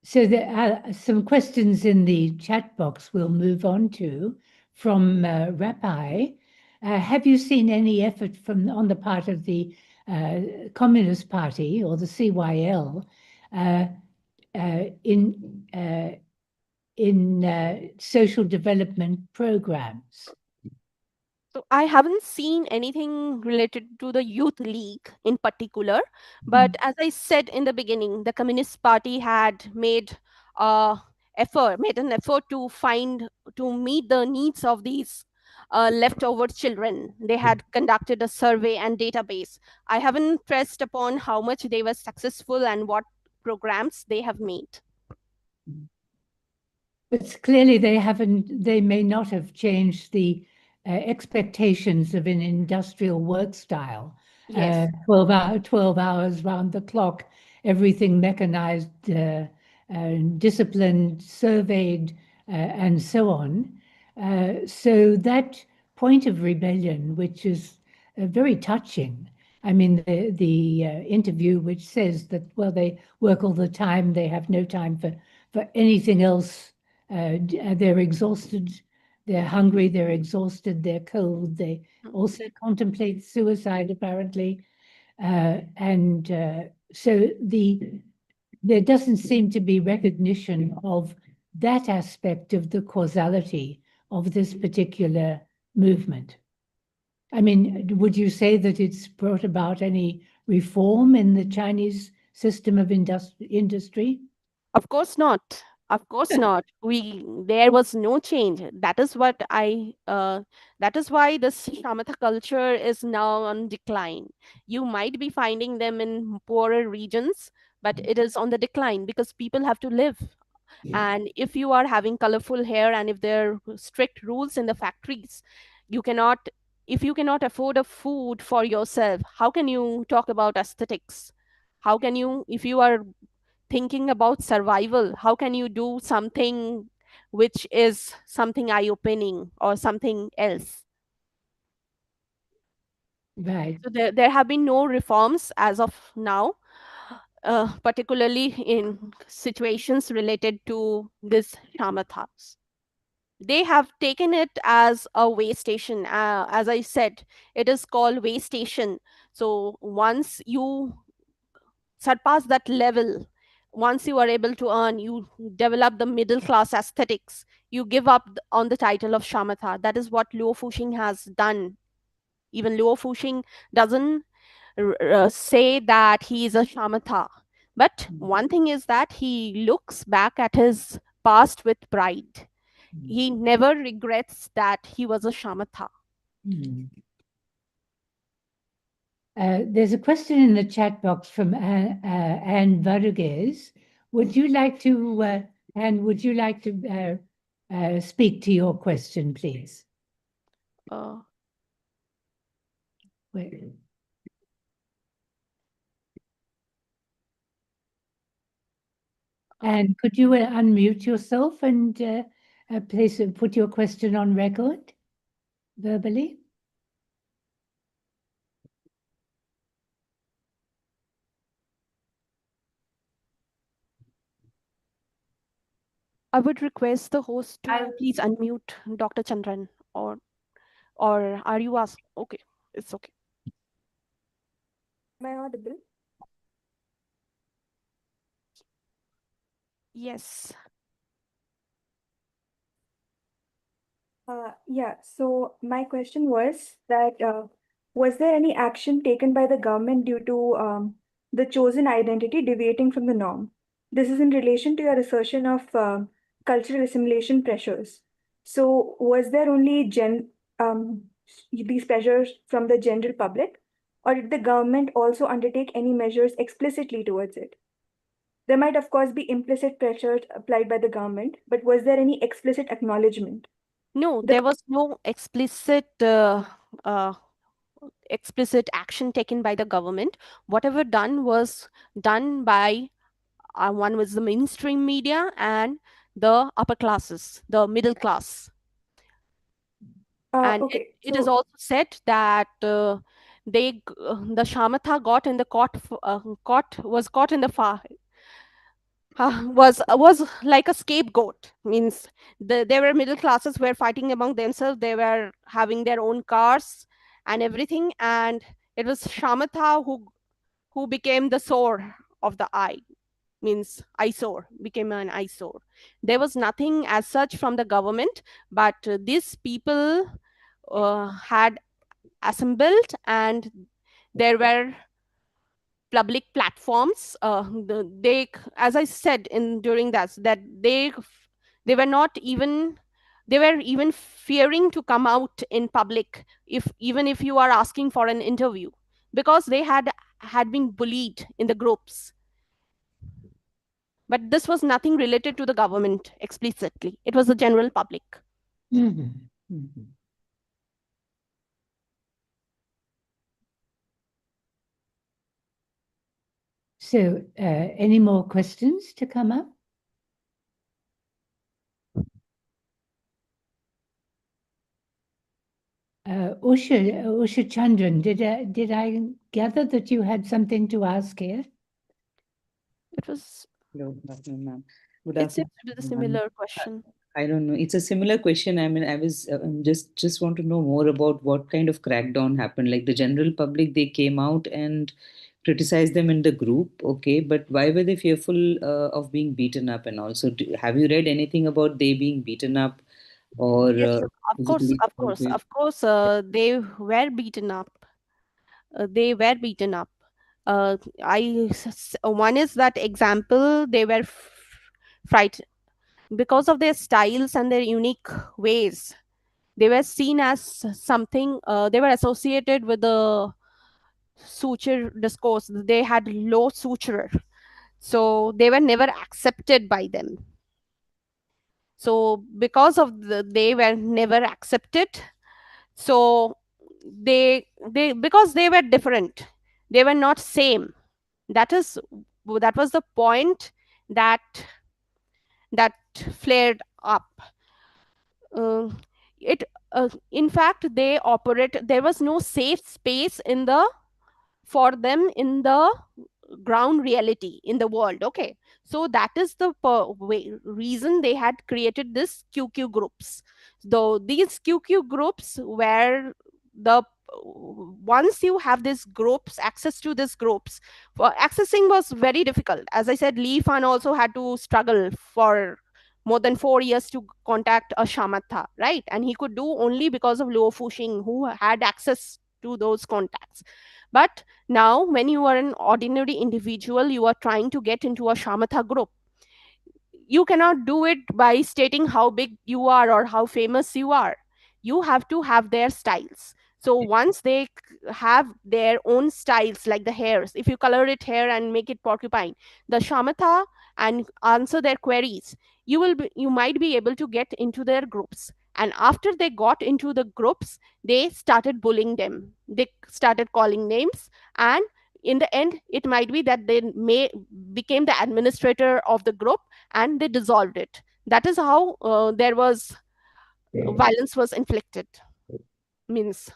So there are some questions in the chat box we'll move on to from Rapai. Have you seen any effort on the part of the Communist Party or the CYL in social development programs? So I haven't seen anything related to the Youth League in particular, but as I said in the beginning, the Communist Party had made an effort to meet the needs of these leftover children. They had conducted a survey and database. I haven't pressed upon how much they were successful and what programs they have made. But clearly they may not have changed the expectations of an industrial work style. Yes. 12 hours round the clock, everything mechanized, disciplined, surveyed, and so on. So that point of rebellion, which is very touching. I mean, the interview which says that, well, they work all the time, they have no time for anything else. They're exhausted, they're hungry, they're exhausted, they're cold. They also contemplate suicide, apparently. So there doesn't seem to be recognition of that aspect of the causality of this particular movement. I mean, would you say that it's brought about any reform in the Chinese system of industry? Of course not. Of course not. There was no change. That is what that is why this Shamata culture is now on decline. You might be finding them in poorer regions, but it is on the decline because people have to live. And if you are having colorful hair and if there are strict rules in the factories, if you cannot afford a food for yourself, how can you talk about aesthetics? How can you, if you are thinking about survival, how can you do something which is something eye-opening or something else? Right. So there have been no reforms as of now, particularly in situations related to this shamathas. They have taken it as a way station. As I said, it is called way station. So once you surpass that level, once you are able to earn, you develop the middle class aesthetics, you give up on the title of shamatha. That is what Luo Fuxing has done. Even Luo Fuxing doesn't say that he is a shamatha, but one thing is that he looks back at his past with pride. He never regrets that he was a shamatha. There's a question in the chat box from Anne Rodriguez. Would you like to, Anne, would you like to speak to your question, please? Wait. And could you unmute yourself and please put your question on record verbally? I would request the host to please unmute Dr. Chandran, or are you asked? Okay, it's okay. Am I audible? Yes. Yeah, so my question was that was there any action taken by the government due to the chosen identity deviating from the norm? This is in relation to your assertion of cultural assimilation pressures. So was there only these pressures from the general public, or did the government also undertake any measures explicitly towards it? There might, of course, be implicit pressures applied by the government, but was there any explicit acknowledgement? No, there was no explicit explicit action taken by the government. Whatever done was done by one was the mainstream media and the upper classes, the middle class. And okay, it is also said that the Shamata got in the was caught in the was like a scapegoat. Means there were middle classes were fighting among themselves. They were having their own cars and everything, and it was Shamata who became the sore of the eye. Means eyesore, became an eyesore. There was nothing as such from the government, but these people had assembled, and there were public platforms. They, as I said in during that they were not even, they were even fearing to come out in public even if you are asking for an interview, because they had been bullied in the groups. But this was nothing related to the government explicitly. It was the general public. So, any more questions to come up? Usha Chandran, did I gather that you had something to ask here? It was. Hello, good afternoon, ma'am. Good It seems afternoon. to be the similar question. I don't know. It's a similar question. I mean, I was just want to know more about what kind of crackdown happened. Like the general public, they came out and criticized them in the group. Okay, but why were they fearful of being beaten up? And also, have you read anything about they being beaten up, or Yes, of course, physically assaulted? of course, they were beaten up. They were beaten up. One is that example, they were frightened because of their styles and their unique ways. They were seen as something, they were associated with the suture discourse. They had low suture, so they were never accepted by them. So because of they were never accepted, so they because they were different, they were not same. That was the point that flared up. It in fact, they operate, there was no safe space for them in the ground reality in the world. Okay, so that is the reason they had created this QQ groups. Though these QQ groups were the once you have these groups, access to these groups, accessing was very difficult. As I said, Li Yifan also had to struggle for more than 4 years to contact a Shamata, right? And he could do only because of Luo Fuxing, who had access to those contacts. But now, when you are an ordinary individual, you are trying to get into a Shamata group. You cannot do it by stating how big you are or how famous you are. You have to have their styles. So once they have their own styles, like the hairs, if you color it hair and make it porcupine, the shamatha, and answer their queries, you might be able to get into their groups. And after they got into the groups, they started bullying them. They started calling names, and in the end, it might be that they became the administrator of the group and they dissolved it. That is how there was violence was inflicted. Means.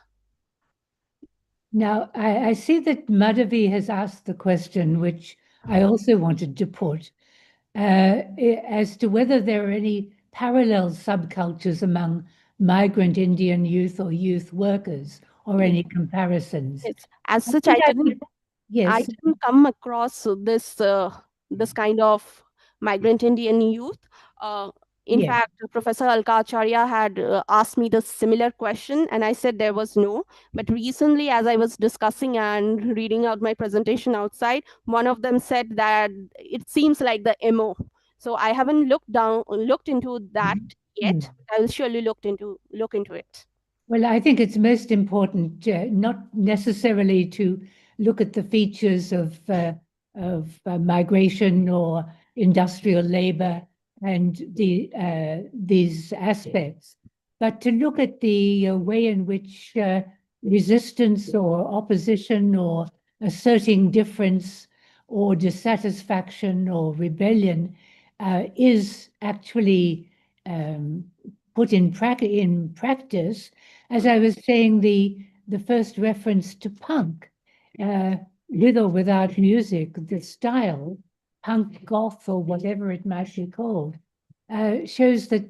Now, I see that Madhavi has asked the question, which I also wanted to put, as to whether there are any parallel subcultures among migrant Indian youth or youth workers, or any comparisons. Yes. As I such, think I didn't yes. come across this kind of migrant Indian youth. In Yes. fact, Professor Alka Acharya had asked me the similar question, and I said there was no. But recently, as I was discussing and reading out my presentation outside, one of them said that it seems like the MO. So I haven't looked into that yet. I will surely look into it. Well, I think it's most important not necessarily to look at the features of migration or industrial labor and these aspects, but to look at the way in which resistance or opposition or asserting difference or dissatisfaction or rebellion is actually put in practice. As I was saying, the first reference to punk, with or without music, the style, punk goth or whatever it might be called, shows that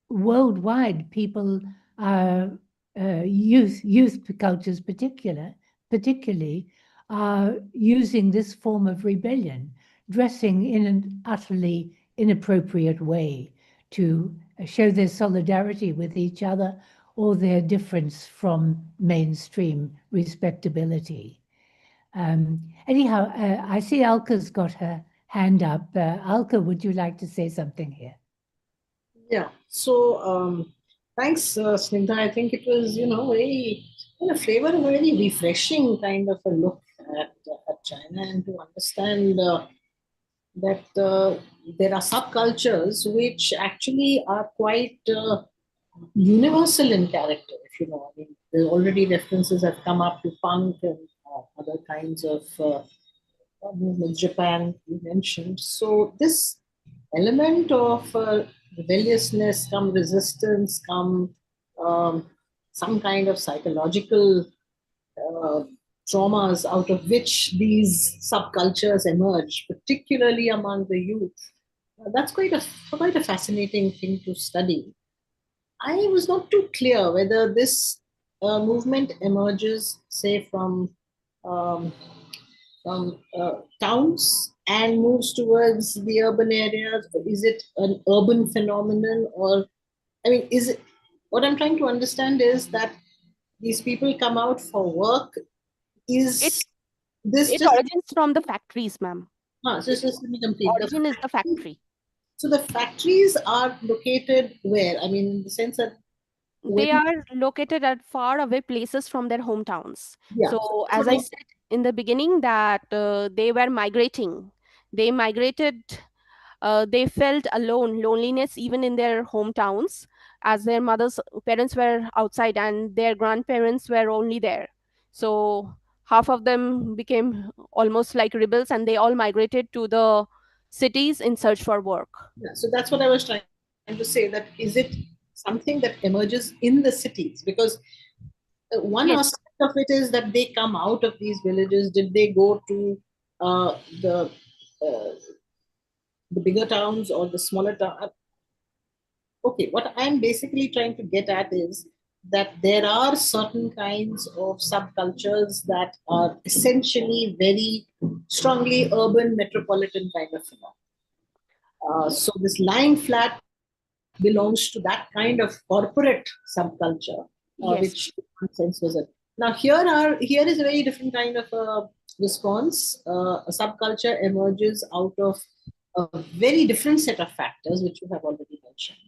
worldwide people are youth cultures particularly are using this form of rebellion, dressing in an utterly inappropriate way to show their solidarity with each other or their difference from mainstream respectability. Anyhow, I see Alka's got her hand up. Alka, would you like to say something here? Yeah, so thanks, Snigdha. I think it was, very, in a flavor, a very refreshing kind of a look at China, and to understand that there are subcultures which actually are quite universal in character, if you know. I mean, there already references have come up to punk and other kinds of movements. Japan, you mentioned. So this element of rebelliousness, come resistance, come some kind of psychological traumas out of which these subcultures emerge, particularly among the youth. That's quite a fascinating thing to study. I was not too clear whether this movement emerges, say, from towns and moves towards the urban areas. Is it an urban phenomenon, or, I mean, is it? What I'm trying to understand is that these people come out for work. Is this it just origins from the factories, ma'am? So just let me complete. Origin is the factory. So the factories are located where? I mean, in the sense that they are located at far away places from their hometowns. Yeah. So as I said in the beginning, that they were migrating. They migrated. They felt alone, loneliness even in their hometowns, as their parents were outside and their grandparents were only there. So half of them became almost like rebels, and they all migrated to the cities in search for work. Yeah, so that's what I was trying to say, that is it something that emerges in the cities? Because one aspect of it is that they come out of these villages. Did they go to the bigger towns or the smaller towns? Okay, what I'm basically trying to get at is that there are certain kinds of subcultures that are essentially very strongly urban metropolitan kind of phenomena. So this lying flat belongs to that kind of corporate subculture, which in one sense was it. Now here is a very different kind of response. A subculture emerges out of a very different set of factors, which you have already mentioned.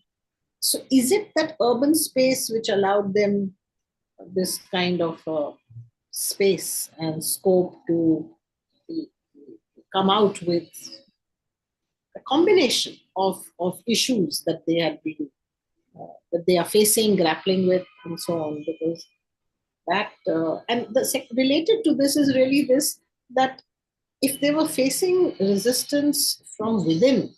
So is it that urban space which allowed them this kind of space and scope to come out with a combination of issues that they have been that they are facing, grappling with, and so on. Because that and related to this is really this, that if they were facing resistance from within,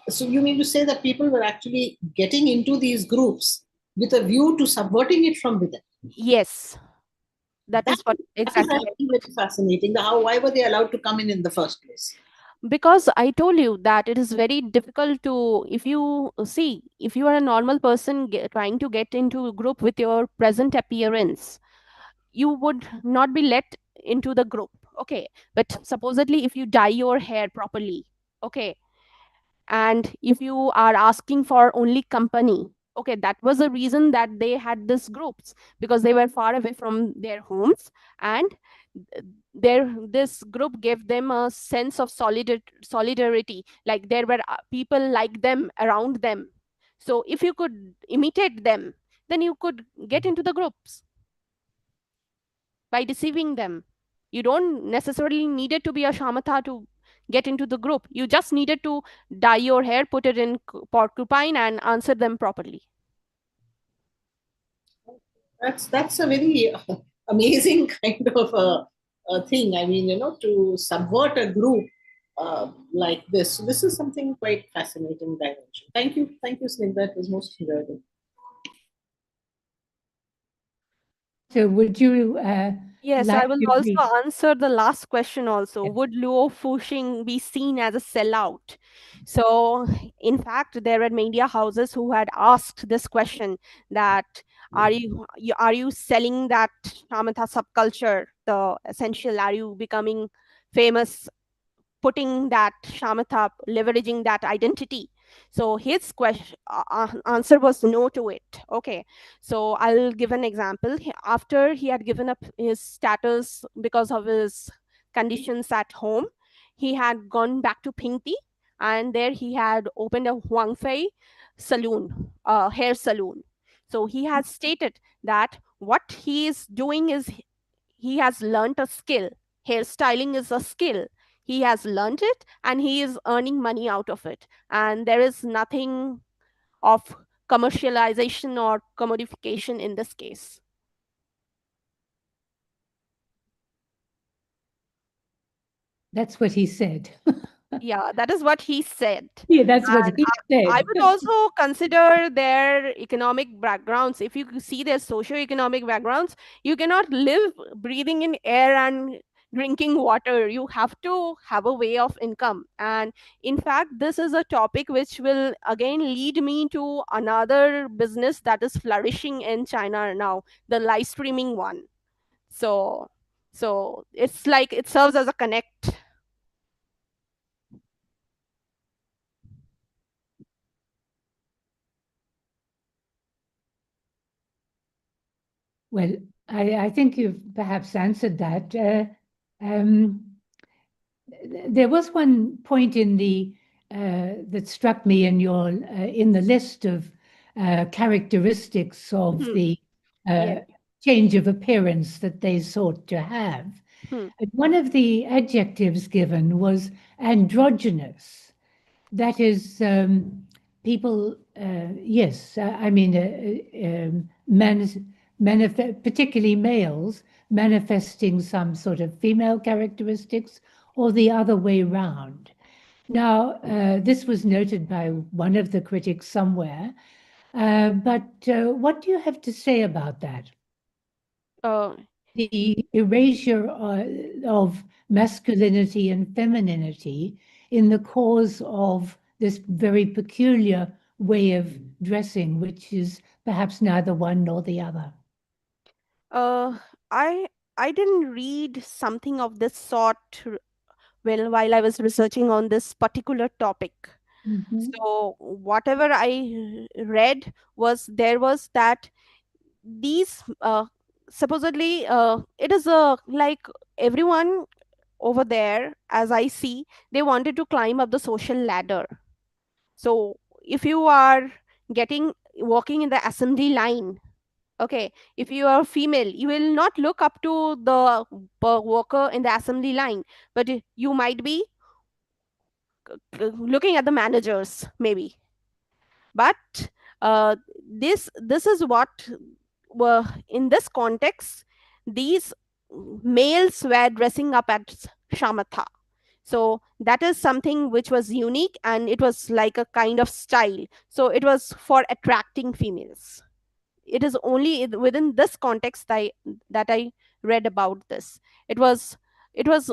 so you mean to say that people were actually getting into these groups with a view to subverting it from within? Yes, that is what exactly. That is very fascinating. Why were they allowed to come in the first place? Because I told you that it is very difficult to, if you see, if you are a normal person trying to get into a group with your present appearance, you would not be let into the group. Okay, but supposedly if you dye your hair properly, okay, and if you are asking for only company, okay, that was the reason that they had these groups, because they were far away from their homes, and this group gave them a sense of solidarity, like there were people like them around them. So if you could imitate them, then you could get into the groups by deceiving them. You don't necessarily needed to be a shamatha to get into the group. You just needed to dye your hair, put it in porcupine, and answer them properly. That's a very amazing kind of a thing. I mean, to subvert a group like this. So this is something quite fascinating dimension. Thank you, Snigdha. It was most enjoyable. So would you yes, like I will to also answer the last question also. Yes. Would Luo Fuxing be seen as a sellout? So in fact, there were media houses who had asked this question, that are you selling that shamatha subculture, the essential, are you becoming famous, putting that shamatha, leveraging that identity? So his question answer was no to it. Okay, so I'll give an example. After he had given up his status because of his conditions at home, he had gone back to Pingti, and there he had opened a Huangfei saloon, a hair saloon. So he has stated that what he is doing is he has learned a skill. Hairstyling is a skill. He has learned it and he is earning money out of it. And there is nothing of commercialization or commodification in this case. That's what he said. Yeah, that is what he said. Yeah, that's what he said. I would also consider their economic backgrounds. If you see their socio-economic backgrounds, you cannot live breathing in air and drinking water. You have to have a way of income. And in fact, this is a topic which will again lead me to another business that is flourishing in China now, the live streaming one. So it's like it serves as a connect. Well, I think you've perhaps answered that. There was one point in the that struck me in your in the list of characteristics of the change of appearance that they sought to have. And one of the adjectives given was androgynous. That is, people, yes, I mean, particularly males, manifesting some sort of female characteristics or the other way round. Now, this was noted by one of the critics somewhere, but what do you have to say about that? The erasure of masculinity and femininity in the cause of this very peculiar way of dressing, which is perhaps neither one nor the other. I didn't read something of this sort while I was researching on this particular topic. So whatever I read was that these supposedly it is like everyone over there, as I see, they wanted to climb up the social ladder. So if you are getting walking in the assembly line. Okay, if you are female, you will not look up to the worker in the assembly line, but you might be looking at the managers maybe. But this is what were in this context, these males were dressing up as shamatha. So that is something which was unique, and it was like a kind of style, so it was for attracting females. It is only within this context that I read about this. It was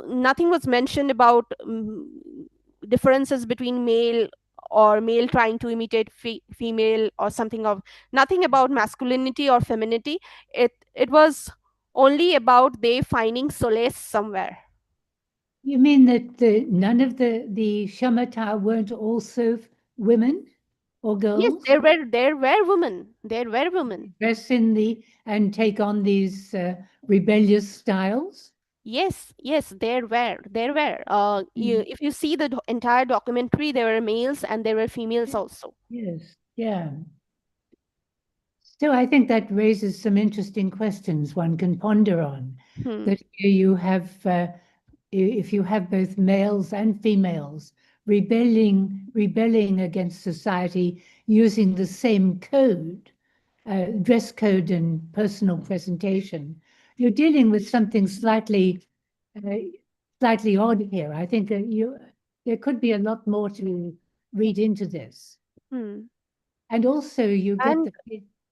nothing was mentioned about differences between male or male trying to imitate female or something of, nothing about masculinity or femininity. It was only about they finding solace somewhere. You mean that none of the Shamata weren't also women or girls? Yes, there were women. There were women. Dress and take on these rebellious styles? Yes, there were. If you see the entire documentary, there were males and there were females also. Yes, yeah. So I think that raises some interesting questions one can ponder on. That here you have, if you have both males and females rebelling against society using the same code, dress code and personal presentation, you're dealing with something slightly odd here. I think there could be a lot more to read into this. And also you get the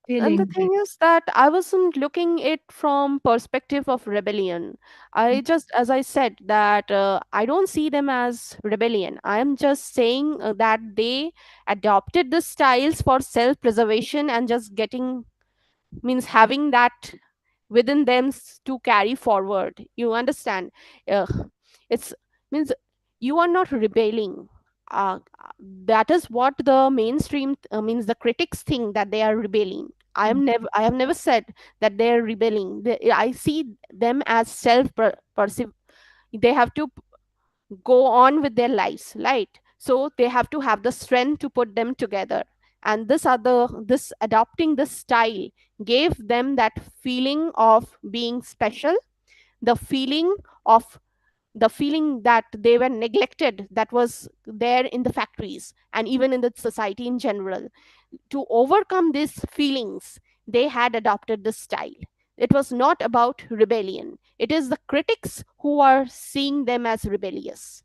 feeling. And the thing is that I wasn't looking it from perspective of rebellion. I just, as I said, that I don't see them as rebellion. I am just saying that they adopted the styles for self-preservation and just means having that within them to carry forward. You understand? It's means you are not rebelling. That is what the mainstream means the critics think, that they are rebelling. I have never said that they are rebelling. I see them as perceive. They have to go on with their lives, right? So they have to have the strength to put them together, and this adopting this style gave them that feeling of being special, the feeling of the feeling that they were neglected, that was there in the factories and even in the society in general. To overcome these feelings, they had adopted this style. It was not about rebellion. It is the critics who are seeing them as rebellious.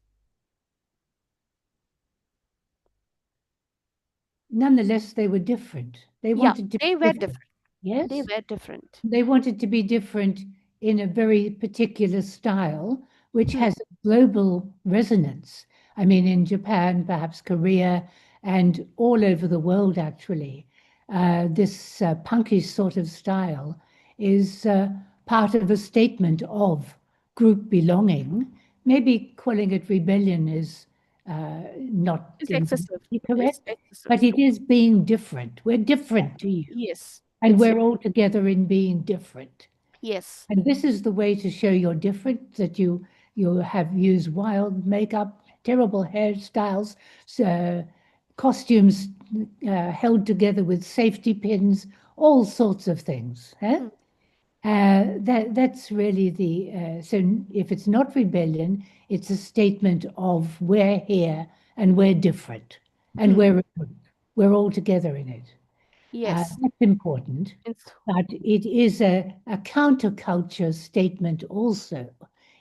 Nonetheless, they were different. They wanted to be different. Yes? They were different. They wanted to be different in a very particular style, which has a global resonance. I mean, in Japan, perhaps Korea, and all over the world, actually. This punkish sort of style is part of a statement of group belonging. Maybe calling it rebellion is not It's excessive. correct, It's excessive. but it is being different. We're different to you. Yes. And we're all together in being different. Yes. And this is the way to show you're different, that you have used wild makeup, terrible hairstyles, costumes held together with safety pins, all sorts of things. That's really the, so if it's not rebellion, it's a statement of we're here and we're different and we're all together in it. Yes. That's important, but it is a counterculture statement also.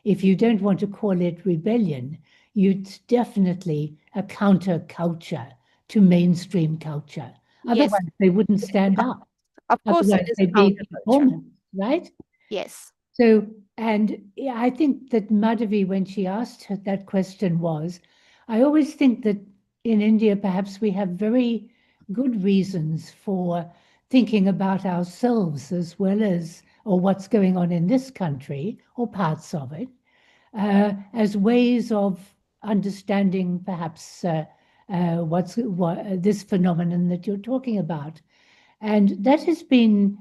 If you don't want to call it rebellion, it's definitely a counterculture to mainstream culture. Yes. Otherwise, they wouldn't stand up. Of course, Otherwise, it is they'd be performance, right? Yes. So, and I think that Madhavi, when she asked her that question was, I always think that in India, perhaps we have very good reasons for thinking about ourselves as well as, or what's going on in this country, or parts of it, as ways of understanding perhaps this phenomenon that you're talking about. And that has been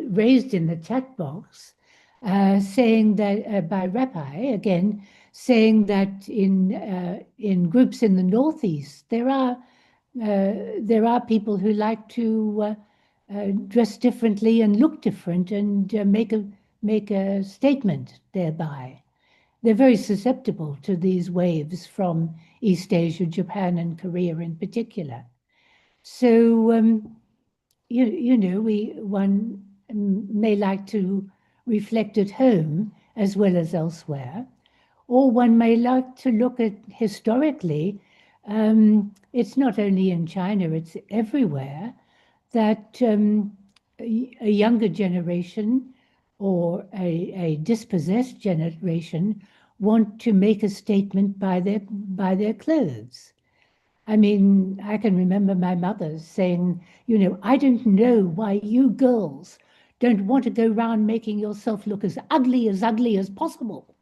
raised in the chat box, saying that by Rapai, again, saying that in groups in the Northeast, there are there are people who like to dress differently and look different and make a statement thereby. They're very susceptible to these waves from East Asia, Japan, and Korea in particular. So one may like to reflect at home as well as elsewhere, or one may like to look at historically. It's not only in China, it's everywhere that a younger generation or a dispossessed generation want to make a statement by their clothes. I mean, I can remember my mother saying, I don't know why you girls don't want to go round making yourself look as ugly as possible.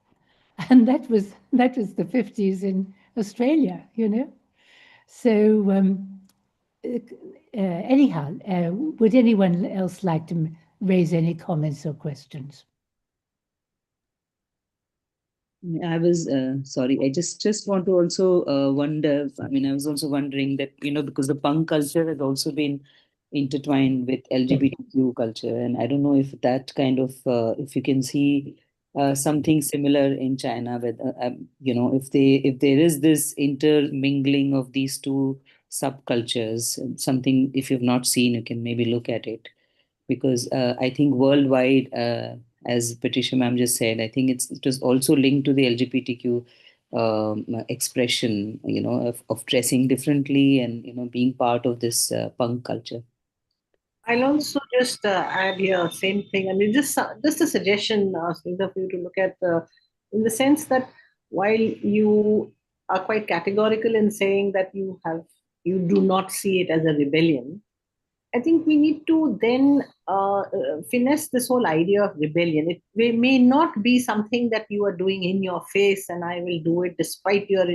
And that was the 50s in Australia, So anyhow, would anyone else like to raise any comments or questions? I was sorry. I just want to also wonder. I mean, I was also wondering that because the punk culture has also been intertwined with LGBTQ culture, and I don't know if that kind of if you can see something similar in China, with if there is this intermingling of these two subcultures, something if you've not seen, you can maybe look at it, because I think worldwide, as Patricia ma'am just said, I think it was also linked to the LGBTQ expression, of dressing differently and being part of this punk culture. I'll also just add here same thing. I mean, just a suggestion, Sneha, for you to look at in the sense that while you are quite categorical in saying that you do not see it as a rebellion, I think we need to then finesse this whole idea of rebellion. May not be something that you are doing in your face, and I will do it despite your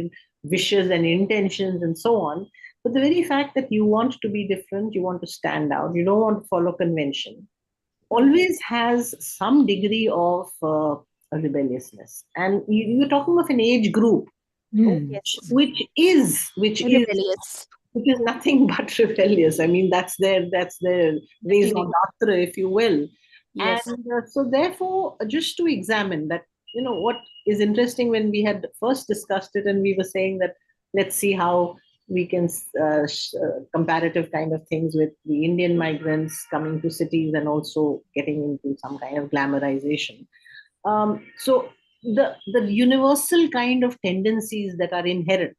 wishes and intentions and so on. But the very fact that you want to be different, you want to stand out, you don't want to follow convention, always has some degree of rebelliousness. And you're talking of an age group, which is rebellious. Which is nothing but rebellious. I mean, that's their raison d'etre, if you will. Yes. And so therefore, just to examine that, what is interesting when we had first discussed it and we were saying that let's see how we can comparative kind of things with the Indian migrants coming to cities and also getting into some kind of glamorization. So the universal kind of tendencies that are inherent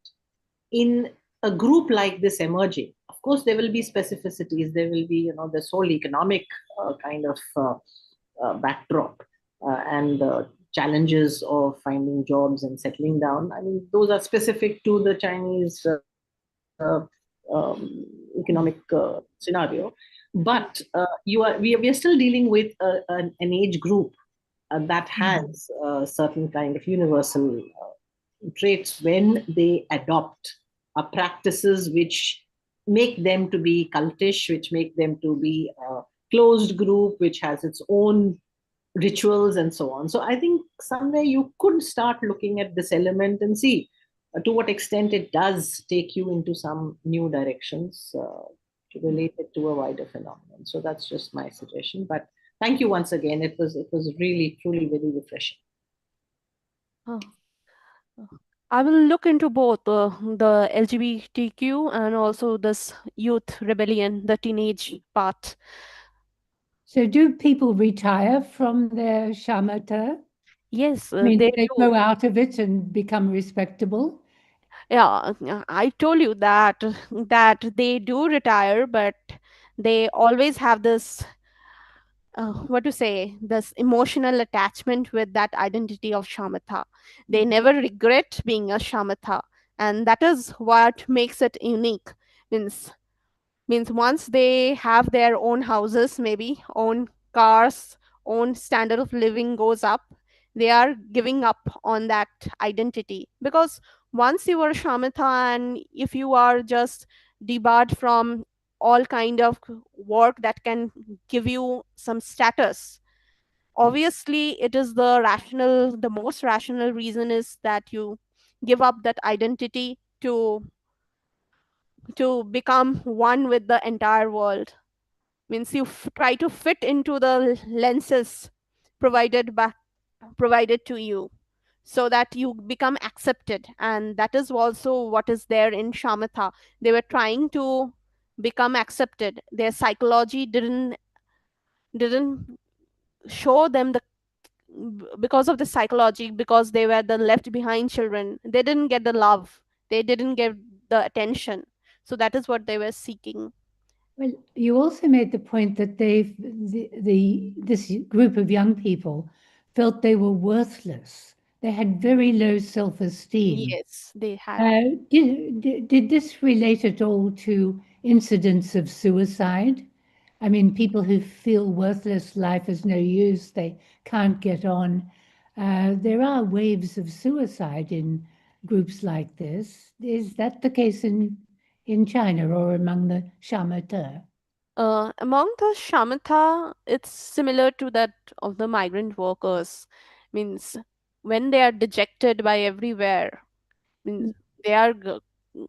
in a group like this emerging. Of course, there will be specificities. There will be, this whole economic kind of backdrop and challenges of finding jobs and settling down. I mean, those are specific to the Chinese economic scenario. But we are still dealing with an age group that has certain kind of universal traits when they adopt practices which make them to be cultish, which make them to be a closed group, which has its own rituals and so on. So I think somewhere you could start looking at this element and see to what extent it does take you into some new directions to relate it to a wider phenomenon. So that's just my suggestion. But thank you once again. It was really, truly very refreshing. I will look into both the LGBTQ and also this youth rebellion, the teenage part. So do people retire from their Shamate? Yes, I mean, they they do. grow out of it and become respectable? Yeah, I told you that they do retire, but they always have this this emotional attachment with that identity of shamatha. They never regret being a shamatha, and that is what makes it unique. Means once they have their own houses, maybe own cars, own standard of living goes up, they are giving up on that identity, because once you are shamatha and if you are just debarred from all kind of work that can give you some status, obviously it is the most rational reason is that you give up that identity to to become one with the entire world. Means you try to fit into the lenses provided to you, so that you become accepted. And that is also what is there in Shamatha. They were trying to become accepted. Their psychology didn't show them the, because of the psychology, because they were the left behind children, they didn't get the love, they didn't get the attention. So that is what they were seeking. Well, you also made the point that this group of young people felt they were worthless. They had very low self-esteem. Yes, they had. Did this relate at all to incidents of suicide? I mean, people who feel worthless, life is no use, they can't get on. There are waves of suicide in groups like this. Is that the case in China or among the Shamate? Among the Shamatha, it's similar to that of the migrant workers. Means when they are dejected by everywhere, means they are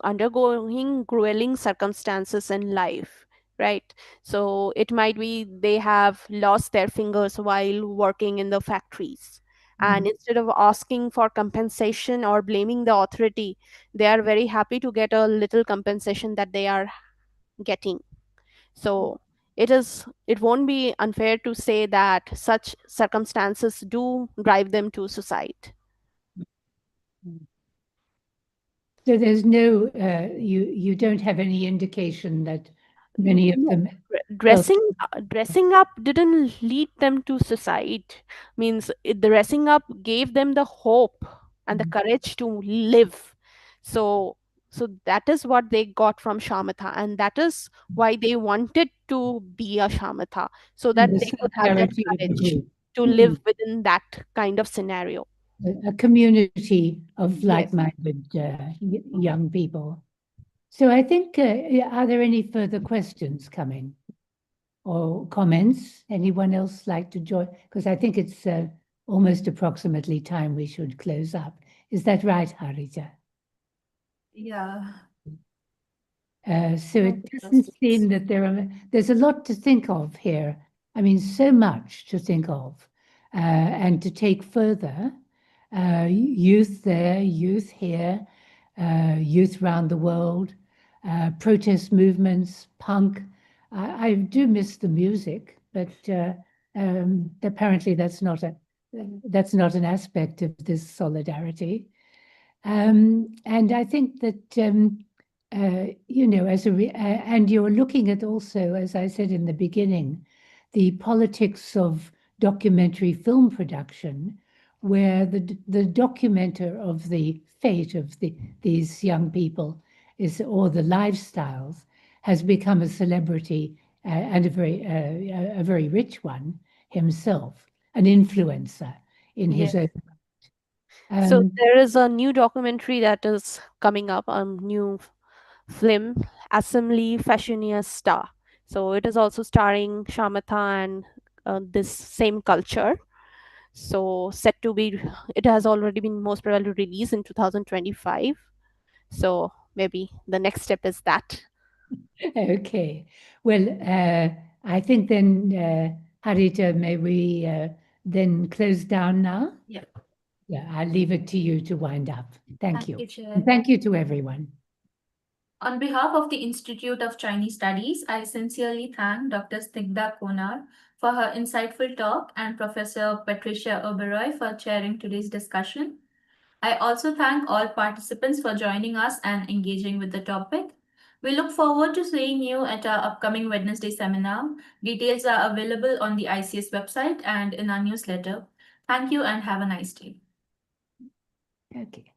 undergoing grueling circumstances in life, right? So it might be they have lost their fingers while working in the factories. And instead of asking for compensation or blaming the authority, they are very happy to get a little compensation that they are getting. So it won't be unfair to say that such circumstances do drive them to suicide. So there's no, you don't have any indication that many of No, them felt. dressing up didn't lead them to suicide. Means the dressing up gave them the hope and the courage to live. So that is what they got from Shamatha, and that is why they wanted to be a Shamatha, so that The they could have that solidarity of the courage group. to live within that kind of scenario. A community of Yes. like-minded young people. So I think, are there any further questions coming or comments? Anyone else like to join? Because I think it's almost approximately time we should close up. Is that right, Harita? Yeah. So it doesn't seem that there's a lot to think of here. I mean, so much to think of and to take further. Youth there, youth here, youth around the world, protest movements, punk. I do miss the music, but apparently that's not an aspect of this solidarity. And I think that and you're looking at also, as I said in the beginning, the politics of documentary film production, where the documenter of the fate of these young people or the lifestyles has become a celebrity and a very rich one himself, an influencer in his own. So there is a new documentary that is coming up, a new film, Assembly Fashionista. So it is also starring Shamatha and this same culture. So it has already been most probably released in 2025. So maybe the next step is that. Okay. Well, I think then, Harita, may we then close down now? Yeah. Yeah, I'll leave it to you to wind up. Thank you. Chair. And thank you to everyone. On behalf of the Institute of Chinese Studies, I sincerely thank Dr. Snigdha Konar for her insightful talk and Professor Patricia Oberoi for chairing today's discussion. I also thank all participants for joining us and engaging with the topic. We look forward to seeing you at our upcoming Wednesday seminar. Details are available on the ICS website and in our newsletter. Thank you and have a nice day. Okay.